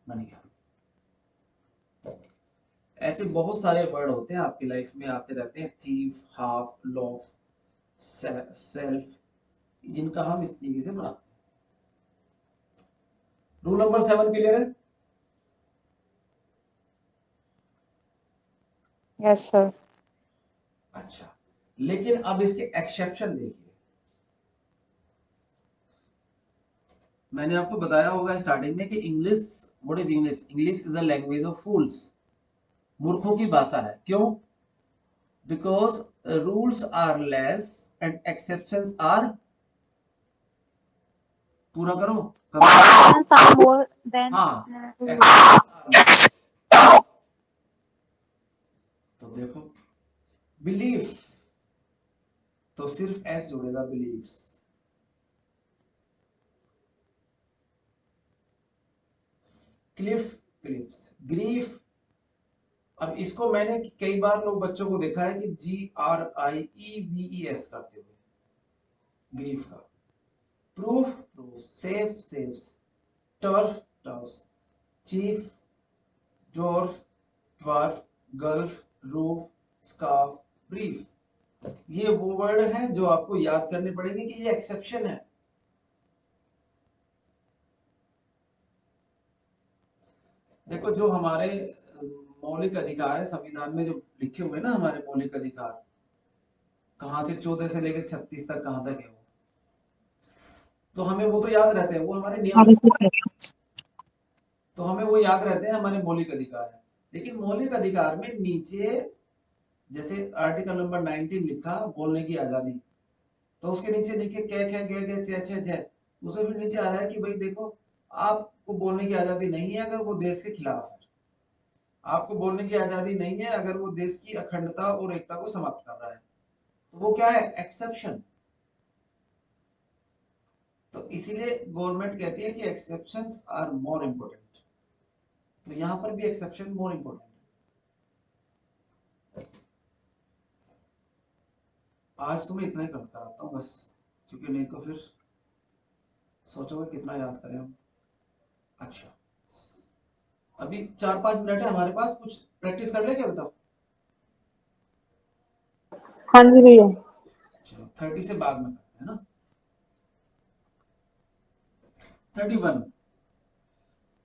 बन गया। ऐसे बहुत सारे वर्ड होते हैं आपकी लाइफ में आते रहते हैं, थीफ, हाफ, लॉफ, सेल्फ, जिनका हम इस तरीके से बनाते हैं। रूल नंबर 7 क्लियर है? Yes, sir. अच्छा, लेकिन अब इसके एक्सेप्शन देखिए। मैंने आपको बताया होगा स्टार्टिंग में कि English, what is English? English is a language of fools, मूर्खों की भाषा है। क्यों? Because rules are less and exceptions are, पूरा करो, Some more than. हाँ, exceptions are more। तो देखो, बिलीफ, तो सिर्फ एस जुड़ेगा, बिलीव्स। Cliff, cliffs. ग्रीफ, अब इसको मैंने कई बार लोग बच्चों को देखा है कि GRIEVES करते हुए, ग्रीफ का। Proof, proof. Safe, saves. Turf, turfs. Chief, dwarf, dwarf, gulf, roof, scarf, brief. ये वो वर्ड हैं जो आपको याद करने पड़ेंगे कि ये एक्सेप्शन है। देखो, जो हमारे मौलिक अधिकार है संविधान में जो लिखे हुए हैं ना, हमारे मौलिक अधिकार, कहां से 14 से लेकर 36 तक, कहां तक है वो, तो हमें वो तो याद रहते हैं, वो हमारे नियम है, तो हमें वो याद रहते हैं, हमारे मौलिक अधिकार है। लेकिन मौलिक अधिकार में नीचे जैसे आर्टिकल नंबर 19 लिखा बोलने की आजादी, तो उसके नीचे लिखे कै खे गे गे चे छे छे, उसमें फिर नीचे आ रहा है कि भाई देखो आपको बोलने की आजादी नहीं है अगर वो देश के खिलाफ है, आपको बोलने की आजादी नहीं है अगर वो देश की अखंडता और एकता को समाप्त कर रहा है, तो वो क्या है, एक्सेप्शन। तो इसीलिए गवर्नमेंट कहती है कि एक्सेप्शंस आर मोर इंपोर्टेंट, तो यहां पर भी एक्सेप्शन मोर इंपोर्टेंट है। आज तो मैं इतना ही कराता हूँ बस, क्योंकि नहीं तो फिर सोचोगे कितना याद करें हम। अच्छा, अभी 4-5 मिनट है हमारे पास, कुछ प्रैक्टिस कर ले क्या बेटा? हाँ जी भैया। चलो 30 से बाद में करते हैं ना। 31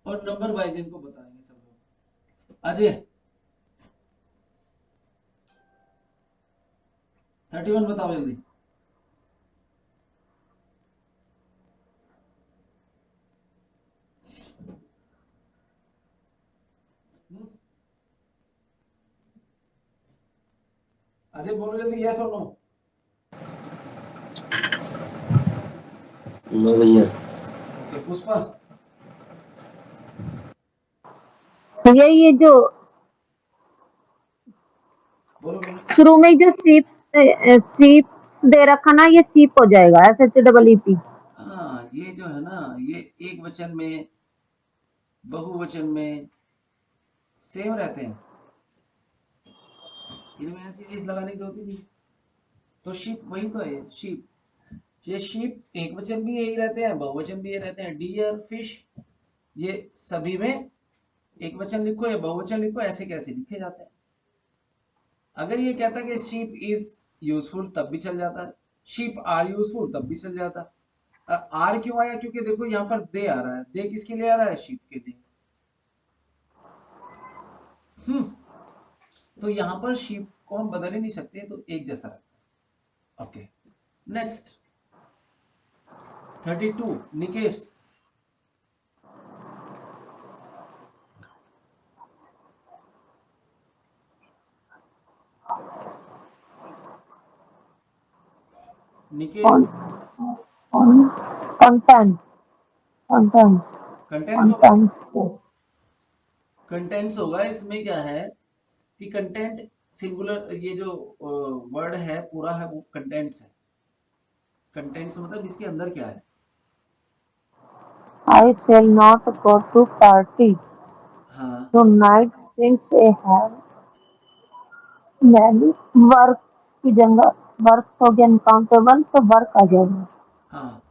और नंबर वाइज इनको बताएंगे सब लोग। अजय 31 बताओ जल्दी। अजय बोलो जल्दी, यस और नो। नो भैया। ओके पुष्पा। भैया ये जो बोलो बोलो। शुरू में जो सीप दे रखा ना, ये सीप हो जाएगा, SHEEP। हाँ ये जो है ना, ये एक वचन में बहुवचन में सेम रहते हैं, इनमें ऐसी चीज लगाने की होती नहीं। तो शीप वही तो है, शीप। ये शीप एक वचन भी यही रहते हैं, बहुवचन भी ये रहते हैं। डियर, फिश, ये सभी में एक वचन लिखो या बहुवचन लिखो, ऐसे कैसे लिखे जाते हैं। अगर ये कहता कि शीप इज यूजफुल तब भी चल जाता है, शीप आर यूजफुल तब भी चल जाता है। आर क्यों आया? क्योंकि देखो यहाँ पर दे आ रहा है, दे किसके लिए आ रहा है? शीप के लिए। तो यहाँ पर शीप को हम बदल ही नहीं सकते, तो एक जैसा रहता है। Okay next 32 Nikesh. Nikesh content content contents होगा, कंटेंट कंटेंट्स होगा। इसमें क्या है कि कंटेंट सिंगुलर, ये जो वर्ड है पूरा है वो कंटेंट्स है। कंटेंट्स मतलब इसके अंदर क्या है। I shall not go to party हाँ tonight since I have many work की जगह वर्क हो गया, अनकाउंटेबल तो वर्क आ जाएगा। हाँ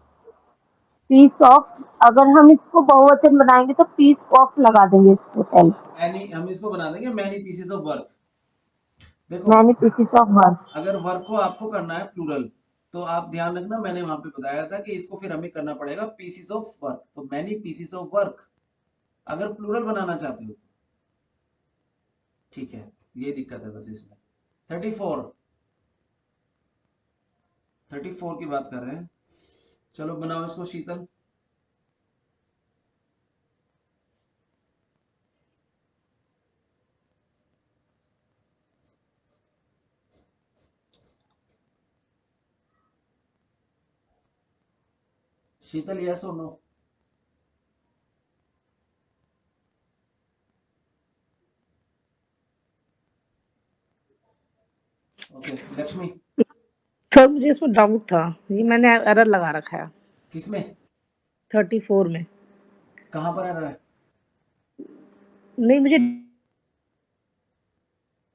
पीस ऑफ, अगर हम इसको बहुवचन बनाएंगे तो पीस ऑफ लगा देंगे इसको पहले। मैनी, हम इसको बना देंगे मैनी पीसेस ऑफ वर्क। देखो मैनी पीसेस ऑफ वर्क। अगर वर्क को आपको करना है प्लूरल, तो आप ध्यान रखना, मैंने वहां पे बताया था कि इसको फिर हमें करना पड़ेगा पीसेस ऑफ वर्क, तो मैनी पीसेस ऑफ वर्क अगर प्लूरल बनाना चाहते हो। ठीक है, ये दिक्कत है बस इसमें। 34 की बात कर रहे हैं। चलो बनाओ इसको शीतल। शीतल यस और नो? ओके लक्ष्मी। सर मुझे इसमें डाउट था, ये मैंने एरर लगा रखा है किसमें? 34 में। कहां पर एरर है? नहीं मुझे,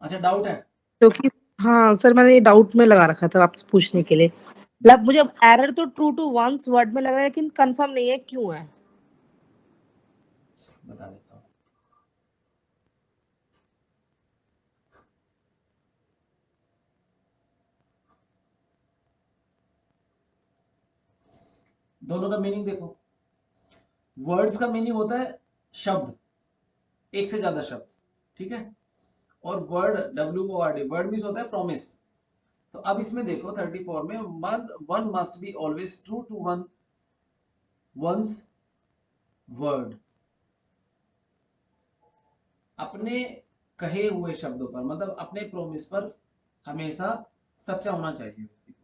अच्छा डाउट है। क्योंकि हाँ सर मैंने ये डाउट में लगा रखा था आपसे पूछने के लिए। मतलब मुझे एरर तो ट्रू टू वंस वर्ड में लग रहा है, लेकिन कंफर्म नहीं है क्यों है। बता देता हूँ। दोनों का मीनिंग देखो। वर्ड्स का मीनिंग होता है शब्द, एक से ज्यादा शब्द, ठीक है। और वर्ड WORD, वर्ड मीन्स होता है प्रॉमिस। तो अब इसमें देखो 34 में one must be always true to one one's word, अपने कहे हुए शब्दों पर, मतलब अपने प्रोमिस पर हमेशा सच्चा होना चाहिए व्यक्ति को।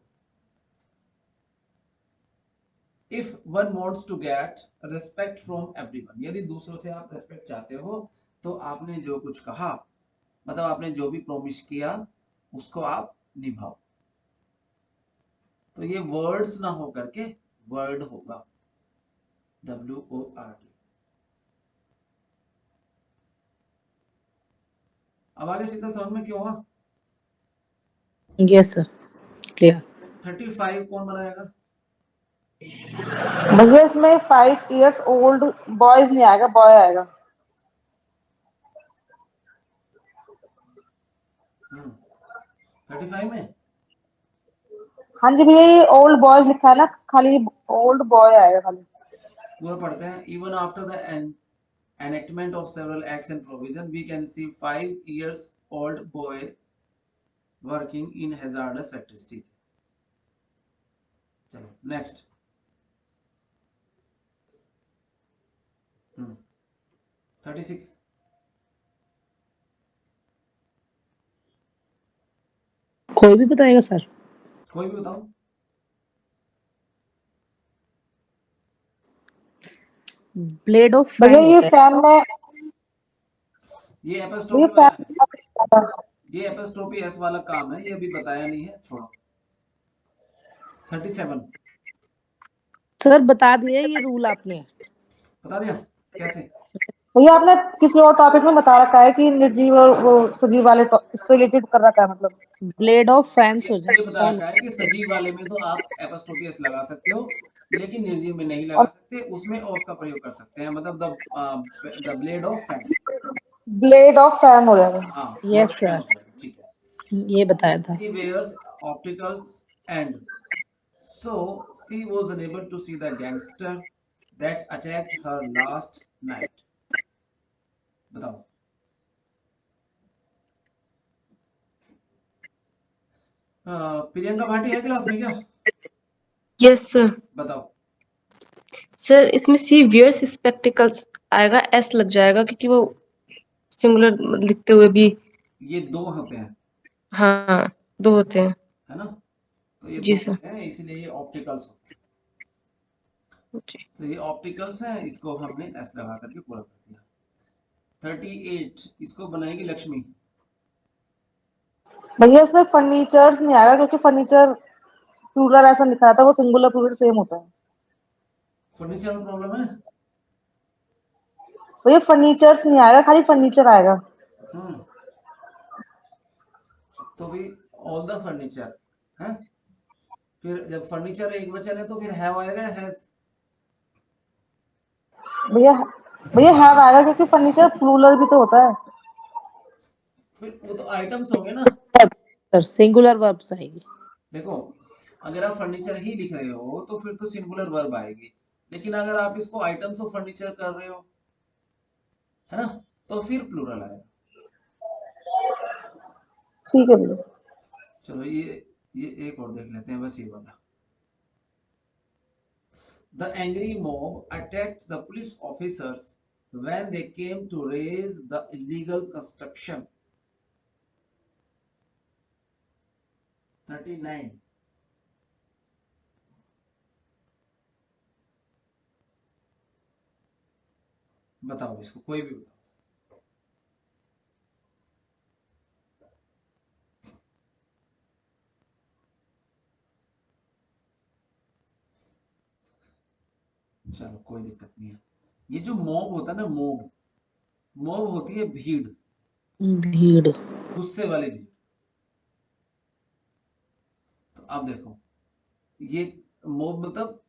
If one wants to get respect from everyone, यदि दूसरों से आप रिस्पेक्ट चाहते हो तो आपने जो कुछ कहा, मतलब आपने जो भी प्रोमिस किया उसको आप निभाओ। तो ये वर्ड्स ना हो करके वर्ड होगा, WORD। अब आगे शीतल समझ में क्यों हुआ? Yes sir, clear. 35 कौन बनाएगा? भैया इसमें 5 years old बॉयज नहीं आएगा, बॉय आएगा। 35 में हाँ जी भैया, ये ओल्ड बॉयज लिखा है ना, खाली ओल्ड बॉय आएगा खाली। पूरा पढ़ते हैं। Even after the enactment of several acts and provision, we can see 5 years old boy working in hazardous activity। चलो नेक्स्ट। 36 कोई भी बताएगा सर? कोई भी बताओ। ब्लेड ऑफ भैया फैंग ये होता है। फैन में, ये भैया एपोस्ट्रोफी वाला है, फैन ये एपोस्ट्रोफी एस वाला काम है, ये अभी बताया नहीं है, छोड़ो। 37 सर बता दिया ये रूल आपने। बता दिया कैसे? भैया आपने किसी और टॉपिक में बता रखा है कि निर्जीव और वो सजीव वाले इससे रिलेटेड कर रखा है, मतलब ब्लेड ऑफ फैंस हो ये बता जाए। रखा है कि सजीव वाले में तो आप एपोस्ट्रोफी एस लगा सकते हो, लेकिन निर्जीव में नहीं लगा और सकते, उसमें ऑफ का प्रयोग कर सकते हैं, मतलब the blade of fan. Blade of fan हो जाएगा। हाँ blade yes of fan sir, हो जाएगा, ठीक है। ये बताया था। She wears opticals and so she was unable to see the gangster that attacked her last night। बताओ। प्रियंका भाटी है क्लास में क्या? Yes sir. बताओ। सर इसमें सी वियर्स स्पेक्टिकल्स आएगा, एस लग जाएगा क्योंकि वो सिंगुलर लिखते हुए भी। ये दो होते हैं, हाँ, दो होते हैं। है ना? तो ये जी दो सर। होते हैं, इसलिए ये ऑप्टिकल्स होते हैं। जी। तो ये ऑप्टिकल्स है, इसको हमने एस लगा करके पूरा कर दिया। 38 इसको बनाएगी लक्ष्मी। भैया इसमें फर्नीचर्स नहीं आएगा क्योंकि फर्नीचर प्लूरल ऐसा लिखा था, वो सिंगुलर प्लूरल सेम होता है। फर्नीचर में प्रॉब्लम है। भैया फर्नीचर्स नहीं आएगा, खाली फर्नीचर आएगा। हम्म तो भी ऑल द फर्नीचर है, फिर जब फर्नीचर एक वचन है तो फिर हैव आएगा, हैज। भैया भैया हैव आएगा क्योंकि फर्नीचर प्लूरल भी तो होता है। फिर वो तो आइटम्स होंगे ना। सर सिंगुलर वर्ब्स आएगी। देखो, अगर आप फर्नीचर ही लिख रहे हो तो फिर तो सिंगुलर वर्ब आएगी, लेकिन अगर आप इसको आइटम्स ऑफ फर्नीचर कर रहे हो, है ना, तो फिर प्लूरल आएगा। ठीक है भैया। चलो ये एक और देख लेते हैं, बस ये वाला। The angry mob attacked the police officers when they came to raise the illegal construction। 39 बताओ, इसको कोई भी बताओ। चलो कोई दिक्कत नहीं है। ये जो मॉब होता है ना, मॉब होती है भीड़, भीड़। गुस्से वाली भीड़। तो अब देखो, ये मॉब मतलब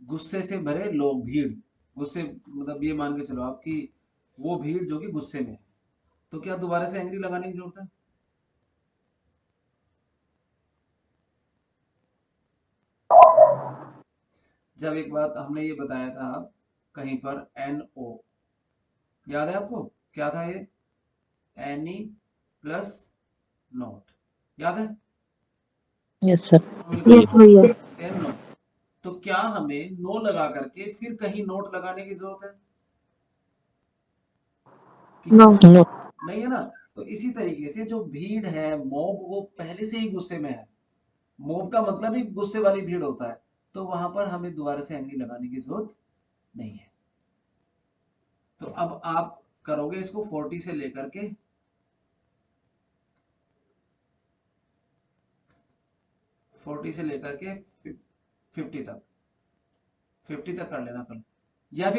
गुस्से से भरे लोग, भीड़। गुस्से मतलब ये मान के चलो आपकी वो भीड़ जो कि गुस्से में है, तो क्या दोबारा से एंग्री लगाने की जरूरत है? जब एक बात हमने ये बताया था कहीं पर, NO, याद है आपको क्या था ये? एनी प्लस नॉट, याद है? Yes sir. मिलकर यस भैया। NO। तो क्या हमें नो लगा करके फिर कहीं नोट लगाने की जरूरत है? किसी नो को नो नहीं है ना। तो इसी तरीके से जो भीड़ है, मॉब, वो पहले से ही गुस्से में है। मॉब का मतलब ही गुस्से वाली भीड़ होता है, तो वहां पर हमें दोबारा से एंग्री लगाने की जरूरत नहीं है। तो अब आप करोगे इसको 40 से लेकर के 50 तक, 50 तक कर लेना कल, या फिर